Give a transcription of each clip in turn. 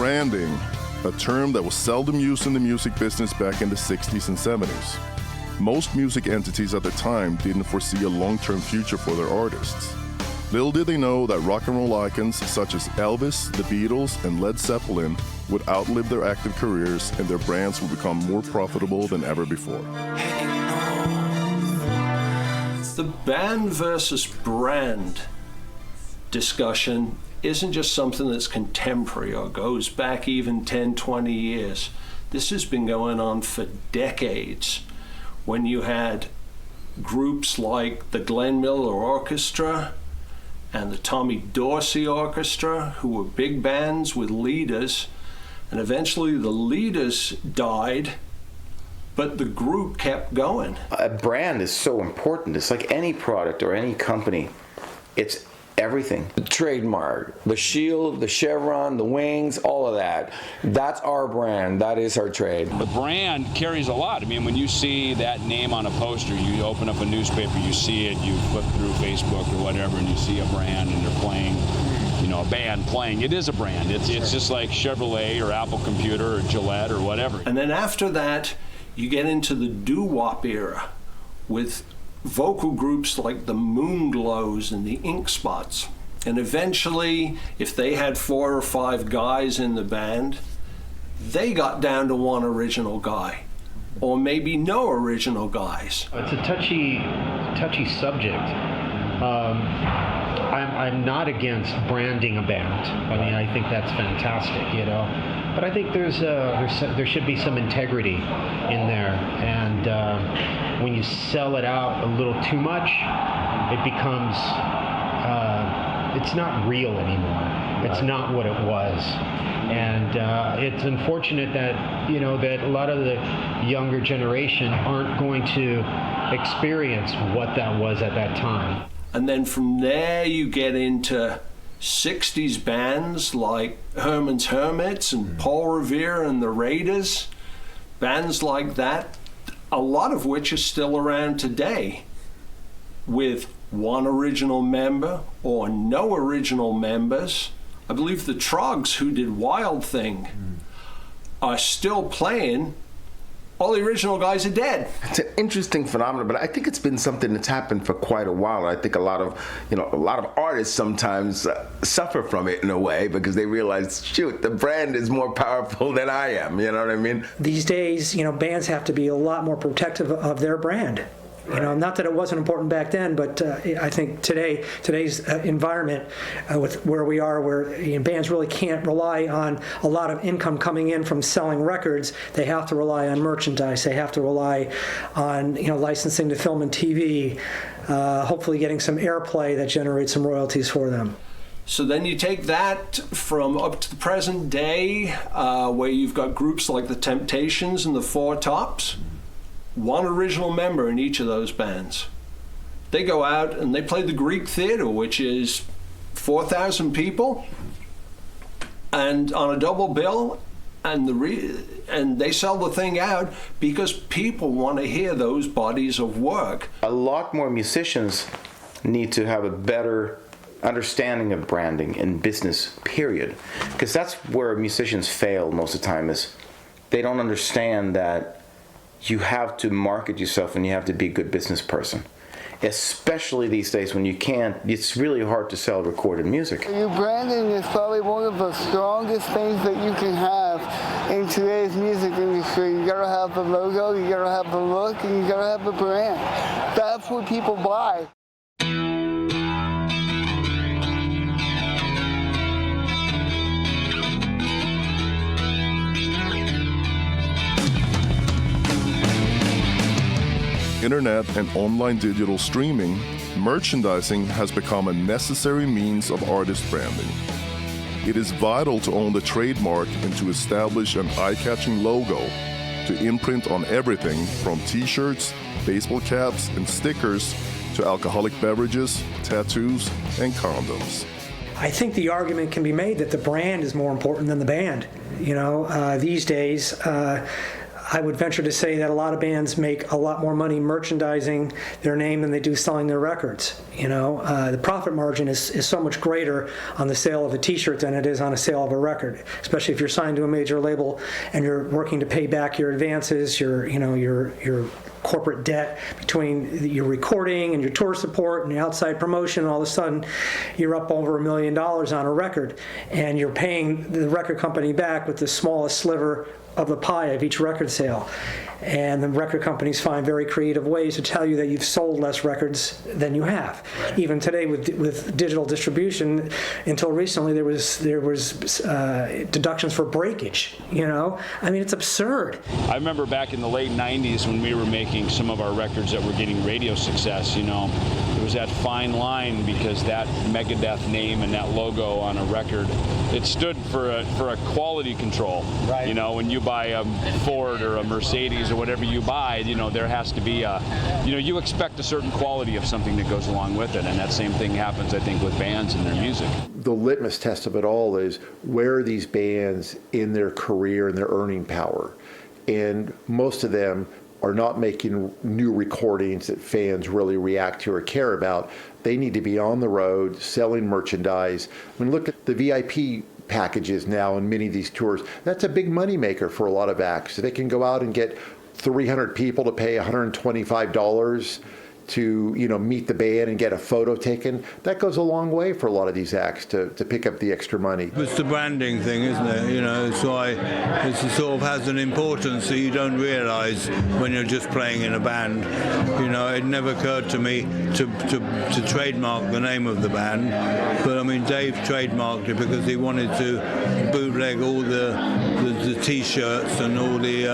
Branding, a term that was seldom used in the music business back in the 60s and 70s. Most music entities at the time didn't foresee a long-term future for their artists. Little did they know that rock and roll icons such as Elvis, the Beatles, and Led Zeppelin would outlive their active careers and their brands would become more profitable than ever before. The band versus brand discussion isn't just something that's contemporary or goes back even 10, 20 years. This has been going on for decades. When you had groups like the Glenn Miller Orchestra and the Tommy Dorsey Orchestra, who were big bands with leaders, and eventually the leaders died, but the group kept going. A brand is so important. It's like any product or any company. It's everything. The trademark, the shield, the chevron, the wings, all of that. That's our brand. That is our trade. The brand carries a lot. I mean, when you see that name on a poster, you open up a newspaper, you see it, you flip through Facebook or whatever, and you see a brand and they're playing, you know, a band playing. It is a brand. It's just like Chevrolet or Apple Computer or Gillette or whatever. And then after that, you get into the doo-wop era with vocal groups like the Moonglows and the Ink Spots. And eventually, if they had 4 or 5 guys in the band, they got down to one original guy, or maybe no original guys. It's a touchy subject. I'm not against branding a band. I mean, I think that's fantastic, you know. But I think there should be some integrity in there, and when you sell it out a little too much, it becomes it's not real anymore. It's not what it was, and it's unfortunate that that a lot of the younger generation aren't going to experience what that was at that time. And then from there you get into 60s bands like Herman's Hermits and Paul Revere and the Raiders, bands like that, a lot of which are still around today with one original member or no original members. I believe the Trogs, who did Wild Thing, are still playing. All the original guys are dead. It's an interesting phenomenon, but I think it's been something that's happened for quite a while. I think a lot of artists sometimes suffer from it in a way because they realize, shoot, the brand is more powerful than I am. You know what I mean? These days, bands have to be a lot more protective of their brand. Not that it wasn't important back then, but I think today's environment with where we are, where bands really can't rely on a lot of income coming in from selling records. They have to rely on merchandise. They have to rely on licensing to film and TV, hopefully getting some airplay that generates some royalties for them. So then you take that from up to the present day, where you've got groups like the Temptations and the Four Tops. One original member in each of those bands. They go out and they play the Greek Theater, which is 4,000 people, and on a double bill, and they sell the thing out because people want to hear those bodies of work. A lot more musicians need to have a better understanding of branding in business, period. Because that's where musicians fail most of the time, is they don't understand that you have to market yourself and you have to be a good business person. Especially these days when you can't, it's really hard to sell recorded music. Your branding is probably one of the strongest things that you can have in today's music industry. You gotta have the logo, you gotta have the look, and you gotta have the brand. That's what people buy. Internet and online digital streaming, merchandising has become a necessary means of artist branding. It is vital to own the trademark and to establish an eye-catching logo to imprint on everything from t-shirts, baseball caps, and stickers to alcoholic beverages, tattoos, and condoms. I think the argument can be made that the brand is more important than the band. These days, I would venture to say that a lot of bands make a lot more money merchandising their name than they do selling their records. The profit margin is so much greater on the sale of a T-shirt than it is on a sale of a record, especially if you're signed to a major label and you're working to pay back your advances, your corporate debt between your recording and your tour support and your outside promotion. And all of a sudden, you're up over $1 million on a record, and you're paying the record company back with the smallest sliver of the pie of each record sale. And the record companies find very creative ways to tell you that you've sold less records than you have. Right. Even today with digital distribution, until recently there was deductions for breakage. It's absurd. I remember back in the late 90s when we were making some of our records that were getting radio success, there was that fine line, because that Megadeth name and that logo on a record, it stood for a quality control. Right. When you buy a Ford or a Mercedes or whatever you buy, there has to be you expect a certain quality of something that goes along with it, and that same thing happens, I think, with bands and their music. The litmus test of it all is, where are these bands in their career and their earning power? And most of them are not making new recordings that fans really react to or care about. They need to be on the road selling merchandise. Look at the VIP packages now in many of these tours. That's a big money maker for a lot of acts. They can go out and get 300 people to pay $125 to meet the band and get a photo taken. That goes a long way for a lot of these acts to pick up the extra money. It's the branding thing, isn't it? It's why it sort of has an importance that you don't realise when you're just playing in a band. It never occurred to me to trademark the name of the band, but Dave trademarked it because he wanted to bootleg all the T-shirts and all the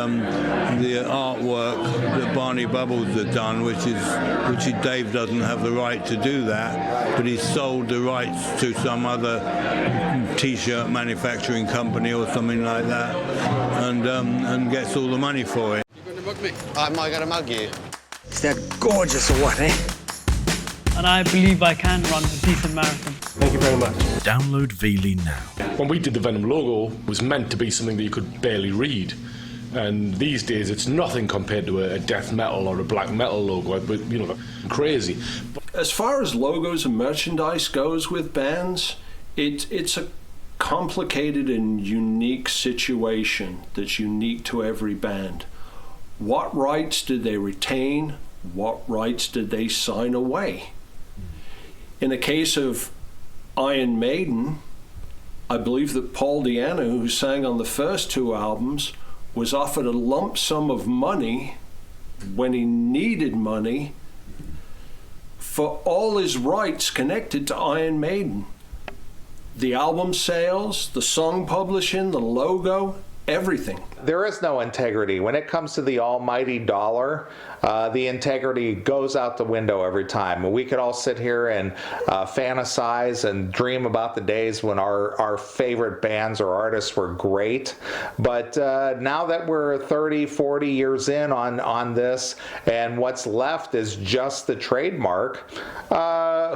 artwork that Barney Bubbles had done, which Dave doesn't have the right to do that, but he sold the rights to some other T-shirt manufacturing company or something like that, and gets all the money for it. You going to mug me? I'm not going to mug you. Is that gorgeous or what, eh? And I believe I can run a decent marathon. Thank you very much. Download Veely now. When we did the Venom logo, it was meant to be something that you could barely read. And these days, it's nothing compared to a death metal or a black metal logo, but crazy. As far as logos and merchandise goes with bands, it's a complicated and unique situation that's unique to every band. What rights did they retain? What rights did they sign away? In the case of Iron Maiden, I believe that Paul Di'Anno, who sang on the first two albums, was offered a lump sum of money when he needed money for all his rights connected to Iron Maiden. The album sales, the song publishing, the logo, everything. There is no integrity. When it comes to the almighty dollar, the integrity goes out the window every time. We could all sit here and fantasize and dream about the days when our favorite bands or artists were great. But now that we're 30, 40 years in on this, and what's left is just the trademark,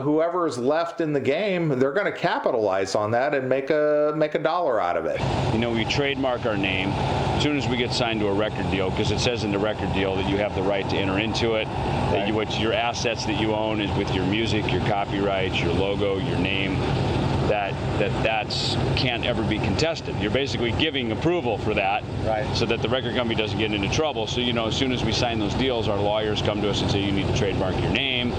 whoever is left in the game, they're going to capitalize on that and make a dollar out of it. We trademark our name. As soon as we get signed to a record deal, because it says in the record deal that you have the right to enter into it, that your assets that you own is with your music, your copyrights, your logo, your name, that's can't ever be contested. You're basically giving approval for that, right, so that the record company doesn't get into trouble. So as soon as we sign those deals, our lawyers come to us and say you need to trademark your name.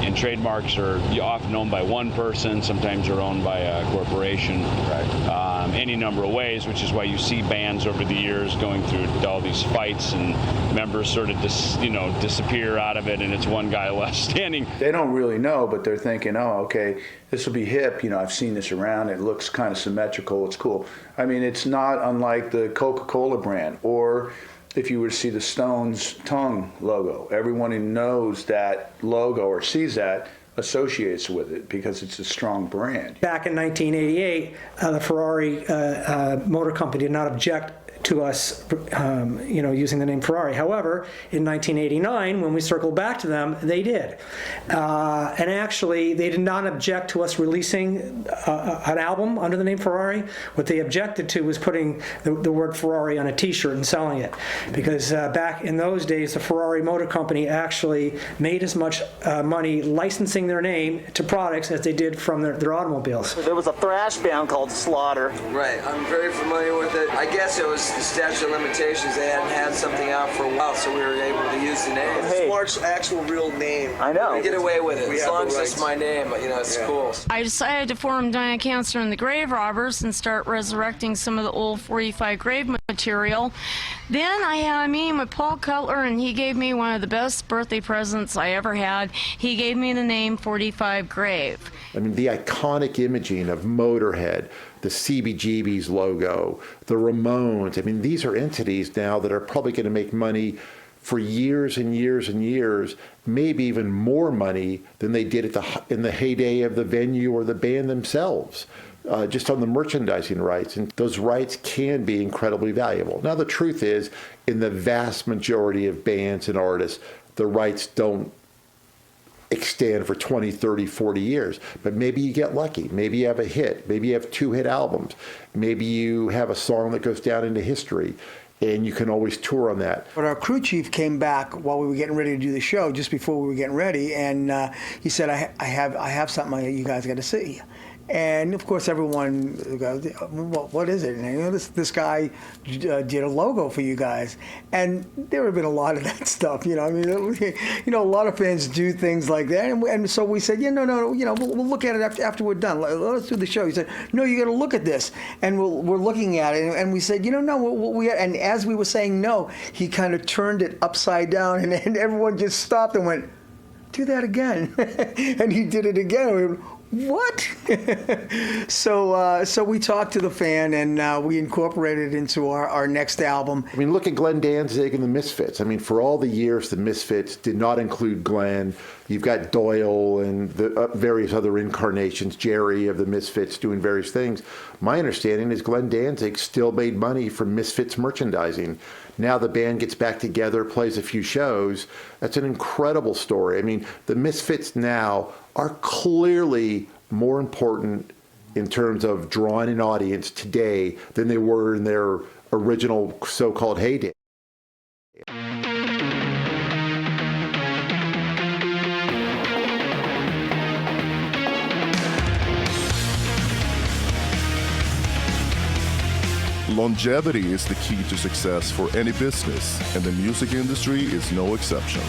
And trademarks are often owned by one person, sometimes they're owned by a corporation, right. Any number of ways, which is why you see bands over the years going through all these fights and members sort of disappear out of it, and it's one guy left standing. They don't really know, but they're thinking, oh, okay, this will be hip. I've seen this around. It looks kind of symmetrical. It's cool. It's not unlike the Coca-Cola brand, or if you were to see the Stones' tongue logo. Everyone who knows that logo or sees that associates with it because it's a strong brand. Back in 1988, the Ferrari Motor Company did not object to us, using the name Ferrari. However, in 1989, when we circled back to them, they did. And actually, they did not object to us releasing an album under the name Ferrari. What they objected to was putting the word Ferrari on a T-shirt and selling it. Because back in those days, the Ferrari Motor Company actually made as much money licensing their name to products as they did from their automobiles. There was a thrash band called Slaughter. Right, I'm very familiar with it. I guess it was the statute of limitations. They hadn't had something out for a while, so we were able to use the name. Hey. Mark's actual real name. I know. We get away with it. As long as it's my name, it's cool. I decided to form Dying Cancer and the Grave Robbers and start resurrecting some of the old 45 grave material. Then I had a meeting with Paul Cutler, and he gave me one of the best birthday presents I ever had. He gave me the name 45 Grave. I mean, the iconic imaging of Motorhead, the CBGB's logo, the Ramones. I mean, these are entities now that are probably going to make money for years and years and years, maybe even more money than they did in the heyday of the venue or the band themselves, just on the merchandising rights. And those rights can be incredibly valuable. Now, the truth is, in the vast majority of bands and artists, the rights don't extend for 20, 30, 40 years. But maybe you get lucky. Maybe you have a hit. Maybe you have 2 hit albums. Maybe you have a song that goes down into history, and you can always tour on that. But our crew chief came back while we were getting ready to do the show, just before we were getting ready, and he said, I have something you guys got to see. And of course, everyone goes, "What is it?" And this guy did a logo for you guys, and there have been a lot of that stuff. I mean, a lot of fans do things like that, and so we said, no, we'll look at it after we're done. Let's do the show. He said, "No, you got to look at this," and we're looking at it, and we said, no, and as we were saying no, he kind of turned it upside down, and everyone just stopped and went, "Do that again," and he did it again. We went, "What?" So we talked to the fan, and we incorporated it into our next album. I mean, look at Glenn Danzig and the Misfits. I mean, for all the years, the Misfits did not include Glenn. You've got Doyle and the various other incarnations, Jerry of the Misfits doing various things. My understanding is Glenn Danzig still made money from Misfits merchandising. Now the band gets back together, plays a few shows. That's an incredible story. I mean, the Misfits now are clearly more important in terms of drawing an audience today than they were in their original so-called heyday. Longevity is the key to success for any business, and the music industry is no exception.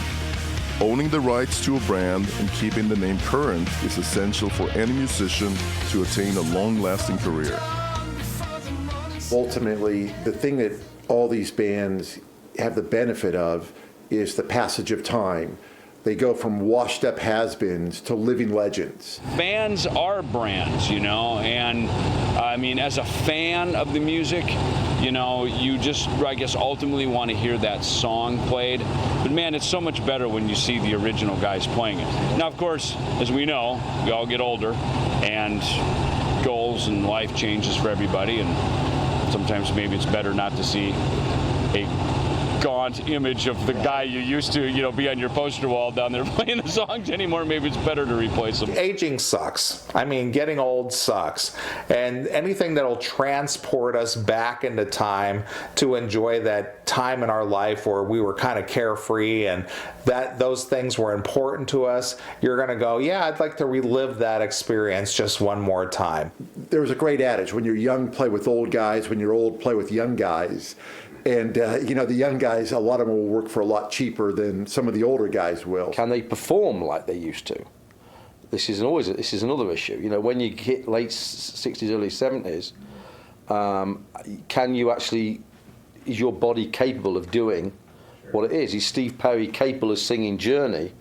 Owning the rights to a brand and keeping the name current is essential for any musician to attain a long-lasting career. Ultimately, the thing that all these bands have the benefit of is the passage of time. They go from washed-up has-beens to living legends. Bands are brands, and I mean, as a fan of the music, you just, I guess, ultimately want to hear that song played. But man, it's so much better when you see the original guys playing it. Now, of course, as we know, we all get older, and goals and life changes for everybody, and sometimes maybe it's better not to see a gaunt image of the guy you used to, be on your poster wall down there playing the songs anymore. Maybe it's better to replace them. Aging sucks. I mean, getting old sucks. And anything that'll transport us back into time to enjoy that time in our life where we were kind of carefree and that those things were important to us, you're going to go, yeah, I'd like to relive that experience just one more time. There was a great adage, when you're young, play with old guys. When you're old, play with young guys. And, the young guys, a lot of them will work for a lot cheaper than some of the older guys will. Can they perform like they used to? This is another issue. When you hit late 60s, early 70s, is your body capable of doing what it is? Is Steve Perry capable of singing Journey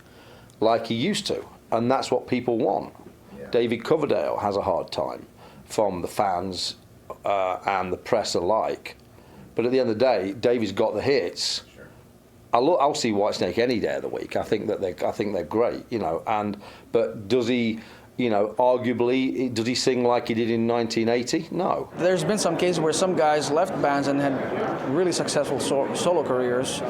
like he used to? And that's what people want. Yeah. David Coverdale has a hard time from the fans and the press alike. But at the end of the day, David's got the hits. Sure. I'll see Whitesnake any day of the week. I think they're great, But does he You know, arguably, does he sing like he did in 1980? No. There's been some cases where some guys left bands and had really successful solo careers.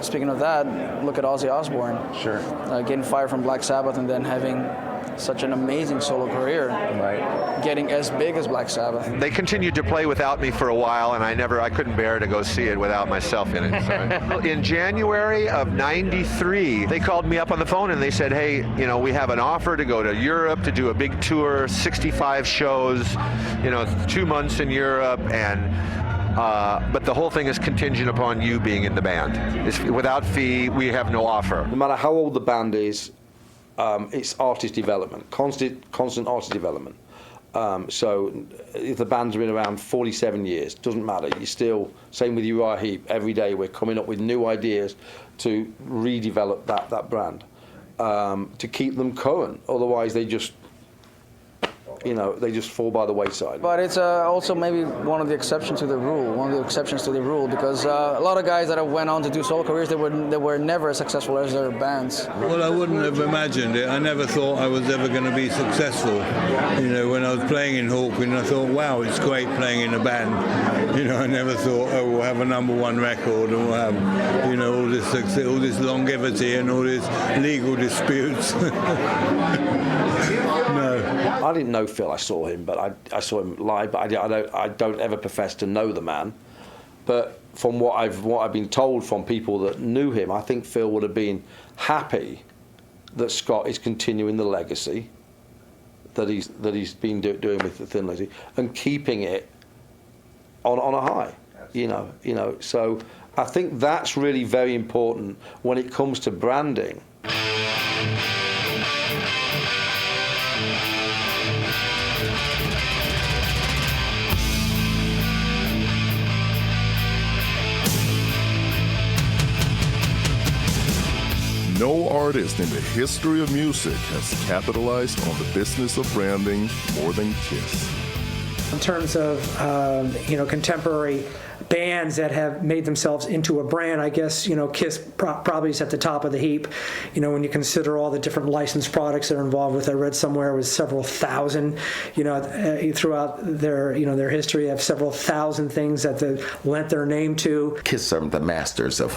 Speaking of that, look at Ozzy Osbourne. Sure. Getting fired from Black Sabbath and then having such an amazing solo career. Right. Getting as big as Black Sabbath. They continued to play without me for a while, and I couldn't bear to go see it without myself in it. So. In January of '93, they called me up on the phone and they said, hey, you know, we have an offer to go to Europe to do a big tour, 65 shows, 2 months in Europe, and but the whole thing is contingent upon you being in the band. It's without fee, we have no offer. No matter how old the band is, it's artist development, constant artist development. So if the band's been around 47 years, doesn't matter. You still, same with Uriah Heep, every day we're coming up with new ideas to redevelop that brand, to keep them current. Otherwise they just fall by the wayside. But it's also maybe one of the exceptions to the rule, because a lot of guys that have went on to do solo careers, they were never as successful as their bands. Well, I wouldn't have imagined it. I never thought I was ever going to be successful. When I was playing in Hawkwind, I thought, wow, it's great playing in a band. I never thought, oh, we'll have a #1 record, and we'll have, all this success, all this longevity, and all these legal disputes. No. I didn't know Phil. I saw him, but I saw him live. But I don't ever profess to know the man. But from what I've been told from people that knew him, I think Phil would have been happy that Scott is continuing the legacy that he's been doing with the Thin Lizzy and keeping it on a high. So I think that's really very important when it comes to branding. No artist in the history of music has capitalized on the business of branding more than Kiss. In terms of contemporary bands that have made themselves into a brand, I guess Kiss probably is at the top of the heap. When you consider all the different licensed products that are involved with. I read somewhere it was several thousand. Throughout their history, they have several thousand things that they lent their name to. Kiss are the masters of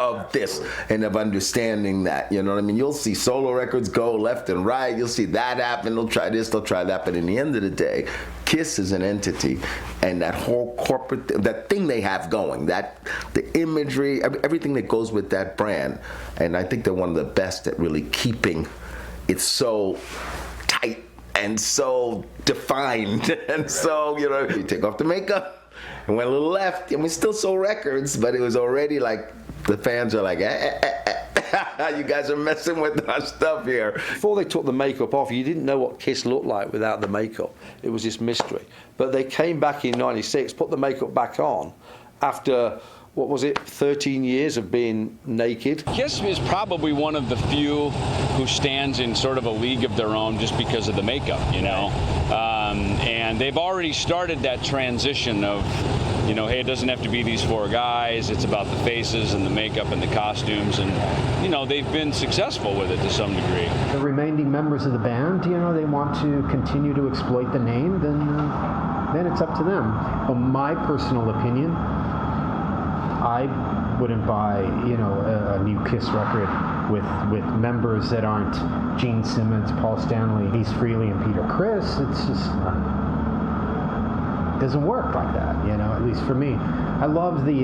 of this and of understanding that. You know what I mean? You'll see solo records go left and right. You'll see that happen. They'll try this. They'll try that. But in the end of the day, Kiss is an entity, and that whole corporate, that thing they have going, that the imagery, everything that goes with that brand, and I think they're one of the best at really keeping it so tight and so defined, and so you take off the makeup and went a little left, and we still sold records, but it was already like the fans are like, you guys are messing with our stuff here. Before they took the makeup off, you didn't know what Kiss looked like without the makeup. It was this mystery. But they came back in '96, put the makeup back on after, 13 years of being naked. Kiss is probably one of the few who stands in sort of a league of their own just because of the makeup, and they've already started that transition of, hey, it doesn't have to be these four guys. It's about the faces and the makeup and the costumes, and they've been successful with it to some degree. The remaining members of the band, they want to continue to exploit the name, then it's up to them. But my personal opinion, I wouldn't buy, a new Kiss record with members that aren't Gene Simmons, Paul Stanley, Ace Frehley, and Peter Criss. It's just doesn't work like that, at least for me. I love the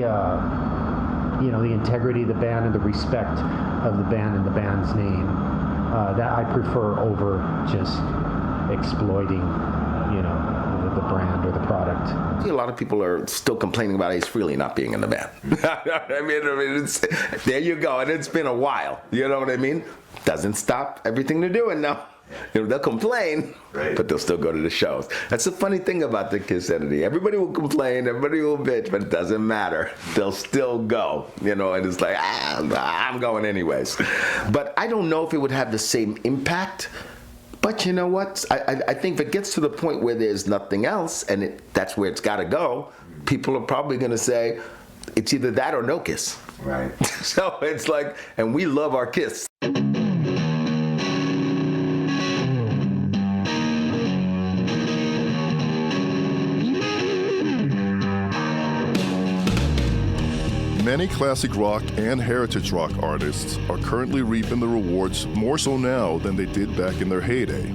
the integrity of the band and the respect of the band and the band's name. That I prefer over just exploiting, the brand or the product. A lot of people are still complaining about Ace Frehley not being in the band. I mean, there you go, and it's been a while. You know what I mean? Doesn't stop everything they're doing now. They'll complain, right, but they'll still go to the shows. That's the funny thing about the Kiss entity. Everybody will complain, everybody will bitch, but it doesn't matter. They'll still go, and it's like, I'm going anyways. But I don't know if it would have the same impact. But you know what? I think if it gets to the point where there's nothing else, and that's where it's got to go, people are probably going to say, it's either that or no Kiss. Right. So it's like, and we love our Kiss. Many classic rock and heritage rock artists are currently reaping the rewards more so now than they did back in their heyday.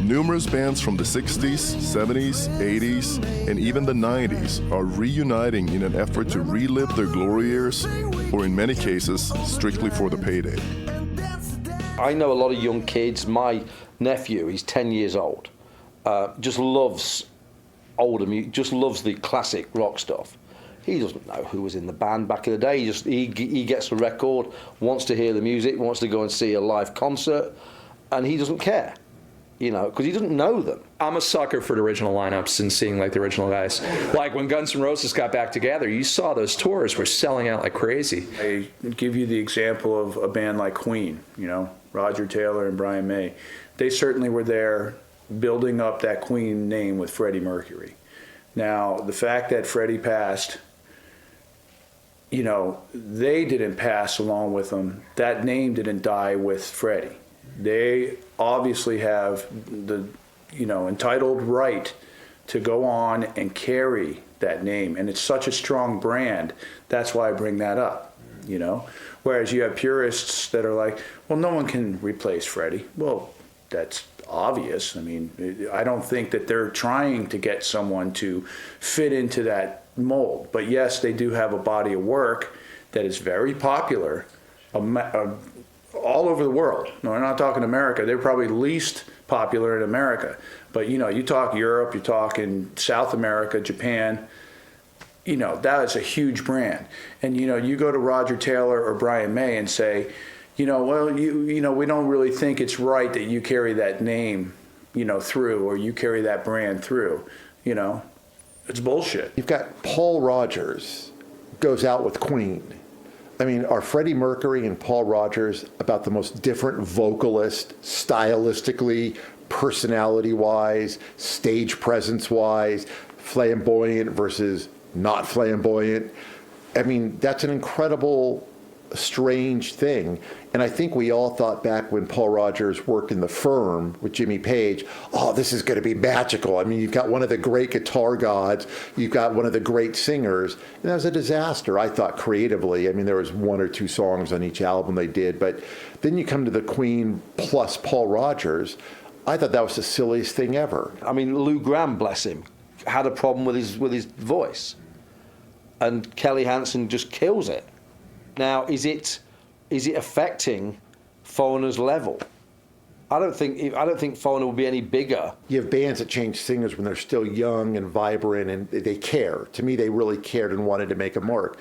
Numerous bands from the 60s, 70s, 80s, and even the 90s are reuniting in an effort to relive their glory years, or in many cases, strictly for the payday. I know a lot of young kids. My nephew, he's 10 years old, just loves older music, just loves the classic rock stuff. He doesn't know who was in the band back in the day. He gets a record, wants to hear the music, wants to go and see a live concert, and he doesn't care, you know, because he doesn't know them. I'm a sucker for the original lineups and seeing like the original guys. Like when Guns N' Roses got back together, you saw those tours were selling out like crazy. I give you the example of a band like Queen, you know, Roger Taylor and Brian May. They certainly were there building up that Queen name with Freddie Mercury. Now, the fact that Freddie passed, you know, they didn't pass along with him. That name didn't die with Freddie. They obviously have the, you know, entitled right to go on and carry that name. And it's such a strong brand. That's why I bring that up, you know. Whereas you have purists that are like, well, no one can replace Freddie. Well, that's obvious. I mean, I don't think that they're trying to get someone to fit into that mold. But yes, they do have a body of work that is very popular all over the world. No, we're not talking America. They're probably least popular in America. But, you know, you talk Europe, you talk in South America, Japan, you know, that is a huge brand. And, you know, you go to Roger Taylor or Brian May and say, you know, well, you know, we don't really think it's right that you carry that name, you know, through, or you carry that brand through, you know. It's bullshit. You've got Paul Rodgers goes out with Queen. I mean, are Freddie Mercury and Paul Rodgers about the most different vocalist, stylistically, personality-wise, stage presence-wise, flamboyant versus not flamboyant? I mean, that's an incredible, strange thing. And I think we all thought back when Paul Rodgers worked in The Firm with Jimmy Page, oh, this is going to be magical. I mean, you've got one of the great guitar gods, you've got one of the great singers, and that was a disaster, I thought, creatively. I mean, there was one or two songs on each album they did, but then you come to the Queen plus Paul Rodgers. I thought that was the silliest thing ever. I mean, Lou Gramm, bless him, had a problem with his voice, and Kelly Hansen just kills it. Now, is it affecting Foreigner's level? I don't think Foreigner will be any bigger. You have bands that change singers when they're still young and vibrant, and they care. To me, they really cared and wanted to make a mark.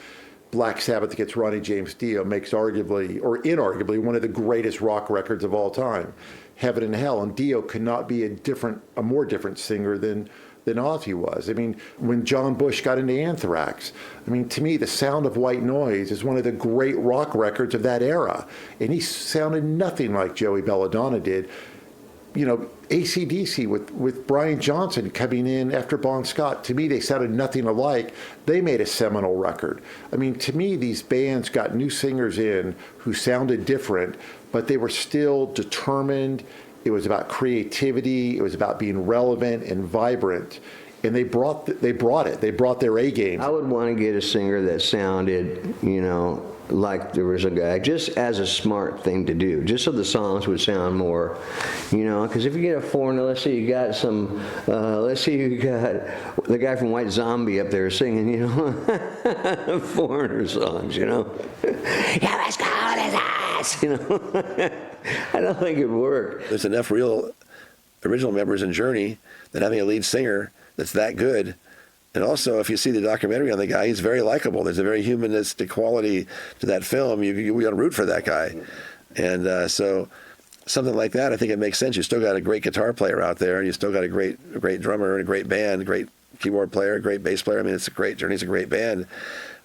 Black Sabbath gets Ronnie James Dio, makes arguably, or inarguably, one of the greatest rock records of all time, Heaven and Hell. And Dio could not be a more different singer than Ozzy was. I mean, when John Bush got into Anthrax, I mean, to me, The Sound of White Noise is one of the great rock records of that era. And he sounded nothing like Joey Belladonna did. You know, AC/DC with Brian Johnson coming in after Bon Scott, to me, they sounded nothing alike. They made a seminal record. I mean, to me, these bands got new singers in who sounded different, but they were still determined. It was about creativity. It was about being relevant and vibrant, and they brought it. They brought their A game. I would want to get a singer that sounded, you know, like there was a guy, just as a smart thing to do, just so the songs would sound more, you know, because if you get a foreigner, let's say you got the guy from White Zombie up there singing, you know, foreigner songs, you know. Yeah, let's go to this, you know. I don't think it'd work. There's enough real original members in Journey that having a lead singer that's that good. And also, if you see the documentary on the guy, he's very likable. There's a very humanistic quality to that film. We got to root for that guy. And so something like that, I think it makes sense. You still got a great guitar player out there, and you still got a great drummer and a great band, a great keyboard player, a great bass player. I mean, Journey's a great band.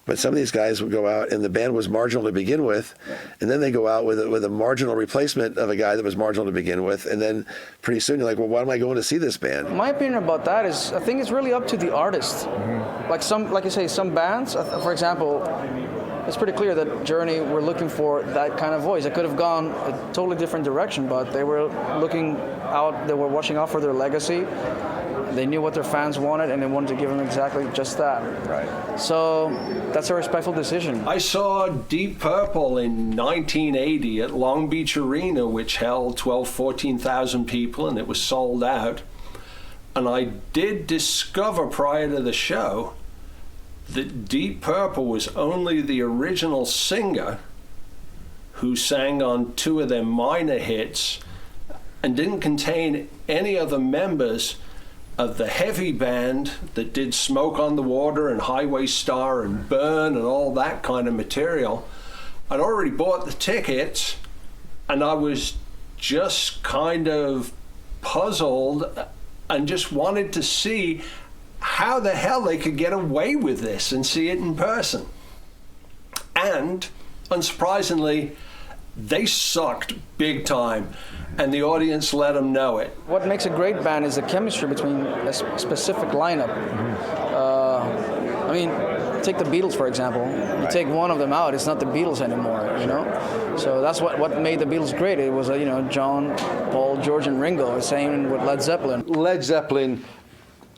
But some of these guys would go out, and the band was marginal to begin with, and then they go out with a marginal replacement of a guy that was marginal to begin with, and then pretty soon you're like, well, why am I going to see this band? My opinion about that is, I think it's really up to the artist. Like you say, some bands, for example, it's pretty clear that Journey were looking for that kind of voice. It could have gone a totally different direction, but they were looking out, they were watching out for their legacy. They knew what their fans wanted, and they wanted to give them exactly just that. Right. So that's a respectful decision. I saw Deep Purple in 1980 at Long Beach Arena, which held 14,000 people, and it was sold out. And I did discover prior to the show that Deep Purple was only the original singer who sang on 2 of their minor hits and didn't contain any other members of the heavy band that did Smoke on the Water and Highway Star and Burn and all that kind of material. I'd already bought the tickets, and I was just kind of puzzled and just wanted to see how the hell they could get away with this and see it in person. And unsurprisingly, they sucked big time, and the audience let them know it. What makes a great band is the chemistry between a specific lineup. I mean, take the Beatles, for example. You take one of them out, it's not the Beatles anymore, you know? So that's what made the Beatles great. It was, John, Paul, George, and Ringo. Same with Led Zeppelin. Led Zeppelin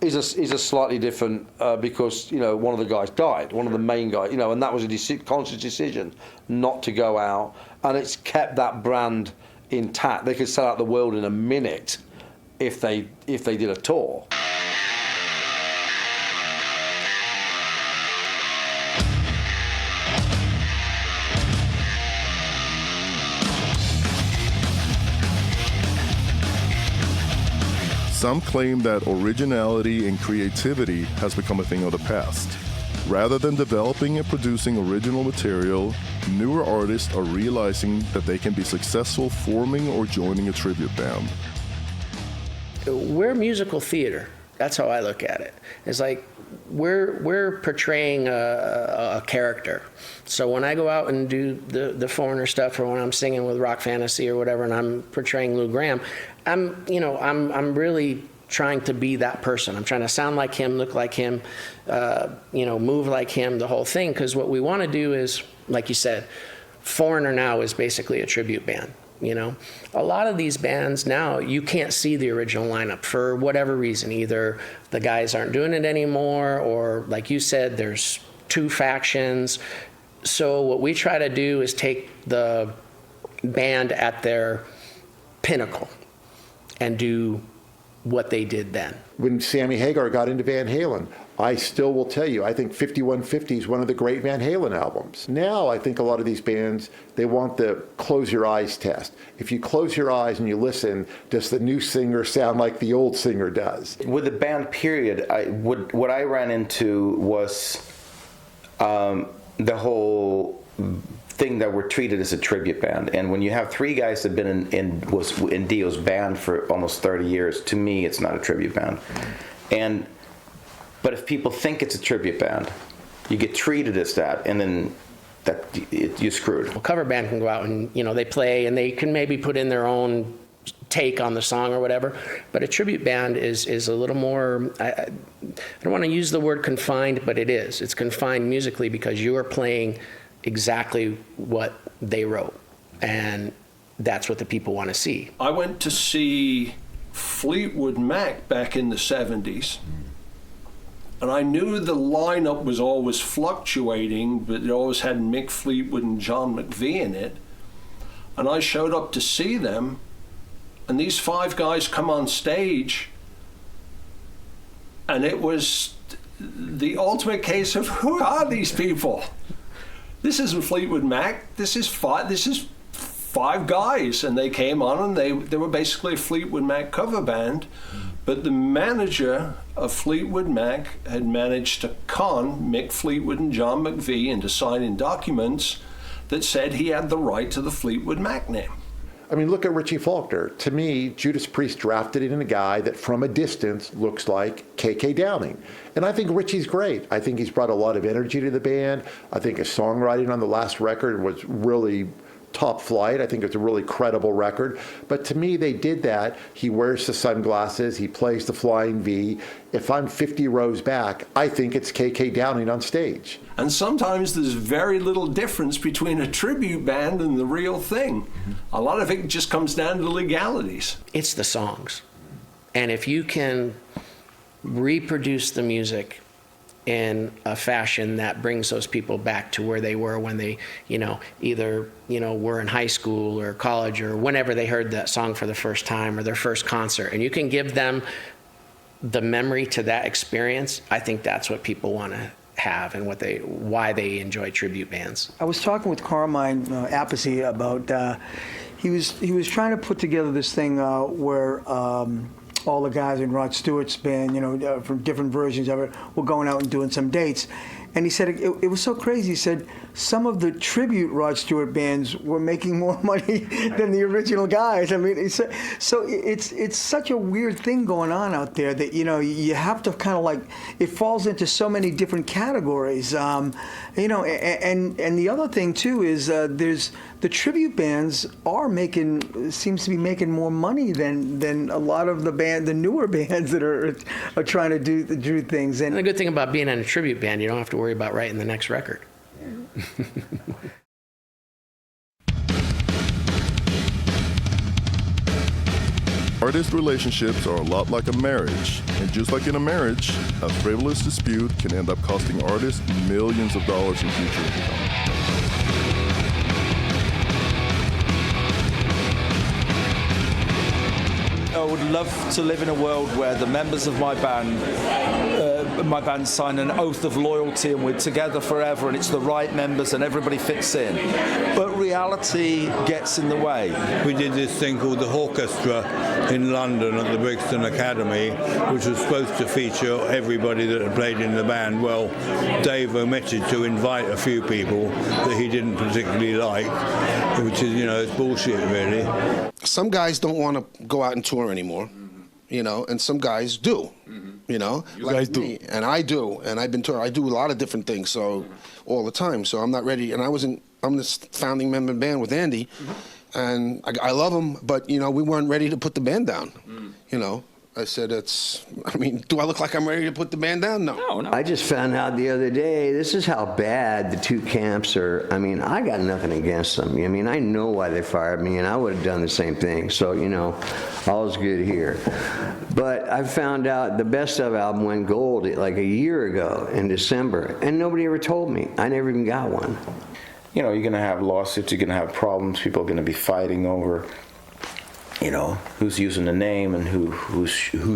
is a slightly different because, one of the guys died, one of the main guys, and that was a conscious decision not to go out, and it's kept that brand intact. They could sell out the world in a minute if they did a tour. Some claim that originality and creativity has become a thing of the past. Rather than developing and producing original material, newer artists are realizing that they can be successful forming or joining a tribute band. We're musical theater. That's how I look at it. It's like we're portraying a character. So when I go out and do the Foreigner stuff, or when I'm singing with Rock Fantasy or whatever, and I'm portraying Lou Gramm, I'm really trying to be that person. I'm trying to sound like him, look like him, move like him, the whole thing. Because what we want to do is, like you said, Foreigner now is basically a tribute band. A lot of these bands now, you can't see the original lineup for whatever reason. Either the guys aren't doing it anymore, or like you said, there's 2 factions. So what we try to do is take the band at their pinnacle and do what they did then. When Sammy Hagar got into Van Halen, I still will tell you, I think 5150 is one of the great Van Halen albums. Now I think a lot of these bands, they want the close your eyes test. If you close your eyes and you listen, does the new singer sound like the old singer does? With the band period, what I ran into was the whole thing that we're treated as a tribute band. And when you have 3 guys that have been was in Dio's band for almost 30 years, to me it's not a tribute band. But if people think it's a tribute band, you get treated as that, and then you're screwed. A cover band can go out and they play, and they can maybe put in their own take on the song or whatever. But a tribute band is a little more. I don't want to use the word confined, but it is. It's confined musically because you are playing exactly what they wrote, and that's what the people want to see. I went to see Fleetwood Mac back in the 70s. And I knew the lineup was always fluctuating, but it always had Mick Fleetwood and John McVie in it. And I showed up to see them, and these 5 guys come on stage, and it was the ultimate case of, who are these people? This isn't Fleetwood Mac. This is 5 guys, and they came on, and they were basically a Fleetwood Mac cover band. But the manager of Fleetwood Mac had managed to con Mick Fleetwood and John McVie into signing documents that said he had the right to the Fleetwood Mac name. I mean, look at Richie Faulkner. To me, Judas Priest drafted in a guy that from a distance looks like K.K. Downing. And I think Richie's great. I think he's brought a lot of energy to the band. I think his songwriting on the last record was really top flight. I think it's a really credible record. But to me, they did that. He wears the sunglasses. He plays the flying V. If I'm 50 rows back, I think it's KK Downing on stage. And sometimes there's very little difference between a tribute band and the real thing. A lot of it just comes down to legalities. It's the songs. And if you can reproduce the music in a fashion that brings those people back to where they were when they, either, were in high school or college or whenever they heard that song for the first time or their first concert, and you can give them the memory to that experience, I think that's what people want to have and why they enjoy tribute bands. I was talking with Carmine Appice about, he was trying to put together this thing where all the guys in Rod Stewart's band, from different versions of it, were going out and doing some dates. And he said it was so crazy. He said some of the tribute Rod Stewart bands were making more money than the original guys. I mean, it's such a weird thing going on out there that you have to kind of it falls into so many different categories. And the other thing too is there's the tribute bands seems to be making more money than a lot of the newer bands that are trying to do things. And the good thing about being in a tribute band, you don't have to worry about writing the next record. Artist relationships are a lot like a marriage, and just like in a marriage, a frivolous dispute can end up costing artists millions of dollars in future income. I would love to live in a world where the members of my band sign an oath of loyalty and we're together forever and it's the right members and everybody fits in. But reality gets in the way. We did this thing called the Hawkestra in London at the Brixton Academy, which was supposed to feature everybody that had played in the band. Well, Dave omitted to invite a few people that he didn't particularly like, which is, it's bullshit, really. Some guys don't want to go out and tour anymore, and some guys do, You like guys do. me, and I do, and I've been touring. I do a lot of different things, so all the time. So I'm not ready, and I'm this founding member band with Andy, and I love him, but we weren't ready to put the band down, I said, do I look like I'm ready to put the band down? No. I just found out the other day, this is how bad the two camps are. I got nothing against them. I know why they fired me, and I would have done the same thing. So, all's good here. But I found out the Best Of album went gold like a year ago in December, and nobody ever told me. I never even got one. You're going to have lawsuits, you're going to have problems, people are going to be fighting over who's using the name and who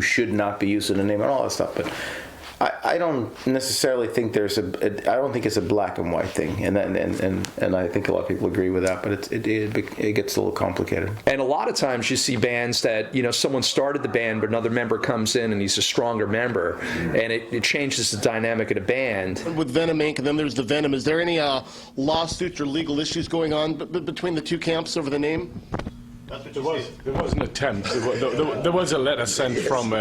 should not be using the name and all that stuff. But I don't necessarily think I don't think it's a black and white thing, and I think a lot of people agree with that. But it gets a little complicated. And a lot of times you see bands that someone started the band, but another member comes in and he's a stronger member, and it changes the dynamic of the band. With Venom Inc., and then there's the Venom. Is there any lawsuits or legal issues going on between the two camps over the name? There was an attempt. There was a letter sent from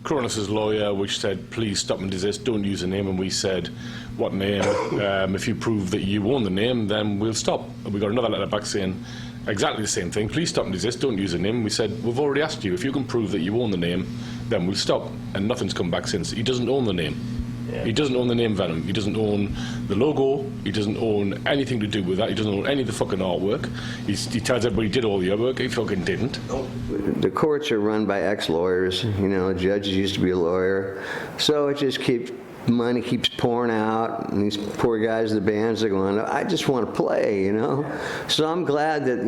Cronus's lawyer which said, please stop and desist, don't use the name. And we said, what name? If you prove that you own the name, then we'll stop. And we got another letter back saying exactly the same thing. Please stop and desist, don't use the name. We said, we've already asked you. If you can prove that you own the name, then we'll stop. And nothing's come back since. He doesn't own the name. Yeah. He doesn't own the name Venom. He doesn't own the logo. He doesn't own anything to do with that. He doesn't own any of the fucking artwork. He tells everybody he did all the artwork. He fucking didn't. The courts are run by ex-lawyers. Judges used to be a lawyer. So it just money keeps pouring out, and these poor guys in the bands are going, I just want to play, So I'm glad that,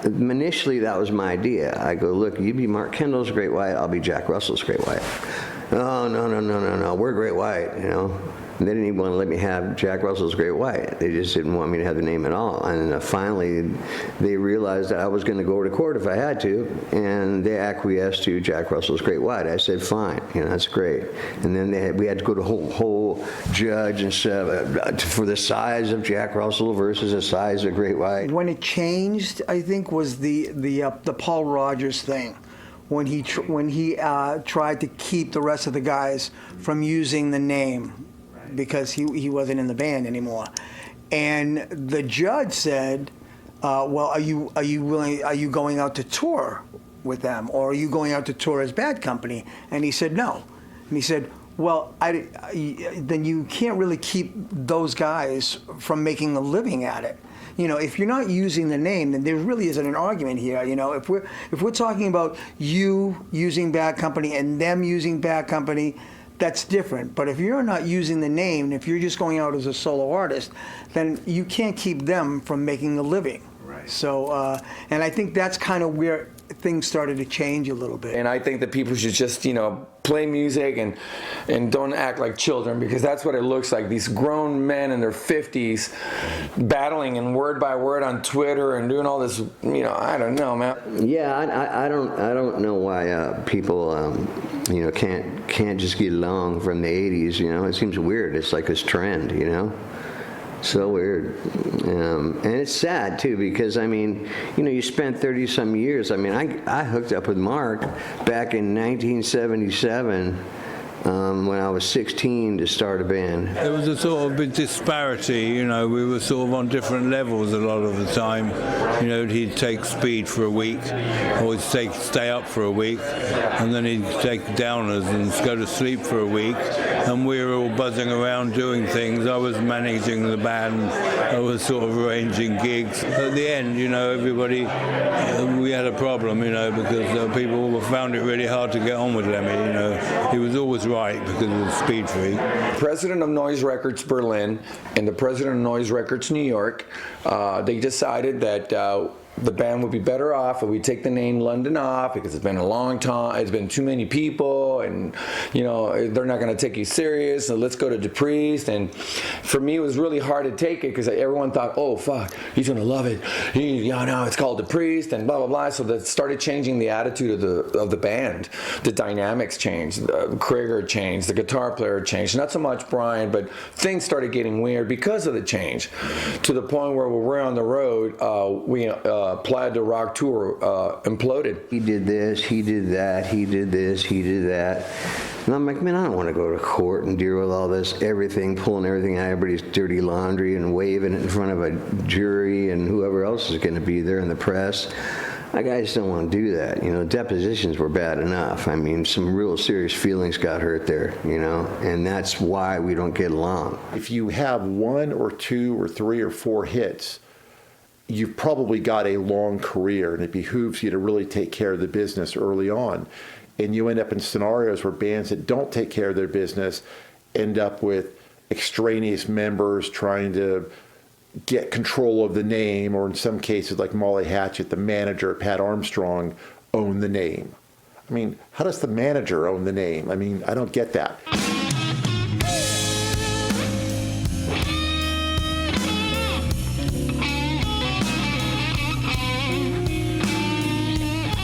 initially that was my idea. I go, look, you be Mark Kendall's Great White, I'll be Jack Russell's Great White. Oh, no, we're Great White, And they didn't even want to let me have Jack Russell's Great White. They just didn't want me to have the name at all. And finally, they realized that I was going to go to court if I had to, and they acquiesced to Jack Russell's Great White. I said, fine, that's great. And then we had to go to whole judge and stuff for the size of Jack Russell versus the size of Great White. When it changed, I think, was the Paul Rogers thing. When he tried to keep the rest of the guys from using the name because he wasn't in the band anymore. And the judge said, well, are you going out to tour with them, or are you going out to tour as Bad Company? And he said no. And he said, well, then you can't really keep those guys from making a living at it. You know, if you're not using the name, then there really isn't an argument here. You know, if we're talking about you using Bad Company and them using Bad Company, that's different. But if you're not using the name, if you're just going out as a solo artist, then you can't keep them from making a living. Right. So, and I think that's kind of where things started to change a little bit. And I think that people should just, you know, play music and don't act like children, because that's what it looks like. These grown men in their 50s battling and word by word on Twitter and doing all this, you know, I don't know, man. Yeah, I don't know why people you know, can't just get along from the 80s, you know. It seems weird. It's like this trend, you know. So weird. And it's sad too, because I mean, you know, you spent 30-some years. I mean, I hooked up with Marc back in 1977 when I was 16 to start a band. There was a sort of big disparity, you know. We were sort of on different levels a lot of the time. You know, he'd take speed for a week, or he'd stay up for a week, and then he'd take downers and go to sleep for a week, and we were all buzzing around doing things. I was managing the band, I was sort of arranging gigs. At the end, you know, everybody, we had a problem, you know, because people found it really hard to get on with Lemmy, you know. He was always right because of the Speed Freak. President of Noise Records Berlin and the president of Noise Records New York, they decided that the band would be better off if we take the name London off, because it's been a long time, it's been too many people, and you know, they're not going to take you serious, so let's go to DePriest. And for me, it was really hard to take it, because everyone thought, oh fuck, he's going to love it, no, it's called DePriest and blah blah blah. So that started changing the attitude of the band. The dynamics changed, Krieger changed, the guitar player changed, not so much Brian, but things started getting weird because of the change, to the point where when we're on the road, we Plaid to Rock tour imploded. He did this, he did that, he did this, he did that. And I'm like, man, I don't want to go to court and deal with all this, everything, pulling everything out of everybody's dirty laundry and waving it in front of a jury and whoever else is going to be there in the press. I just don't want to do that. You know, depositions were bad enough. I mean, some real serious feelings got hurt there, you know, and that's why we don't get along. If you have 1 or 2 or 3 or 4 hits, you've probably got a long career, and it behooves you to really take care of the business early on. And you end up in scenarios where bands that don't take care of their business end up with extraneous members trying to get control of the name, or in some cases, like Molly Hatchet, the manager, Pat Armstrong, own the name. I mean, how does the manager own the name? I mean, I don't get that.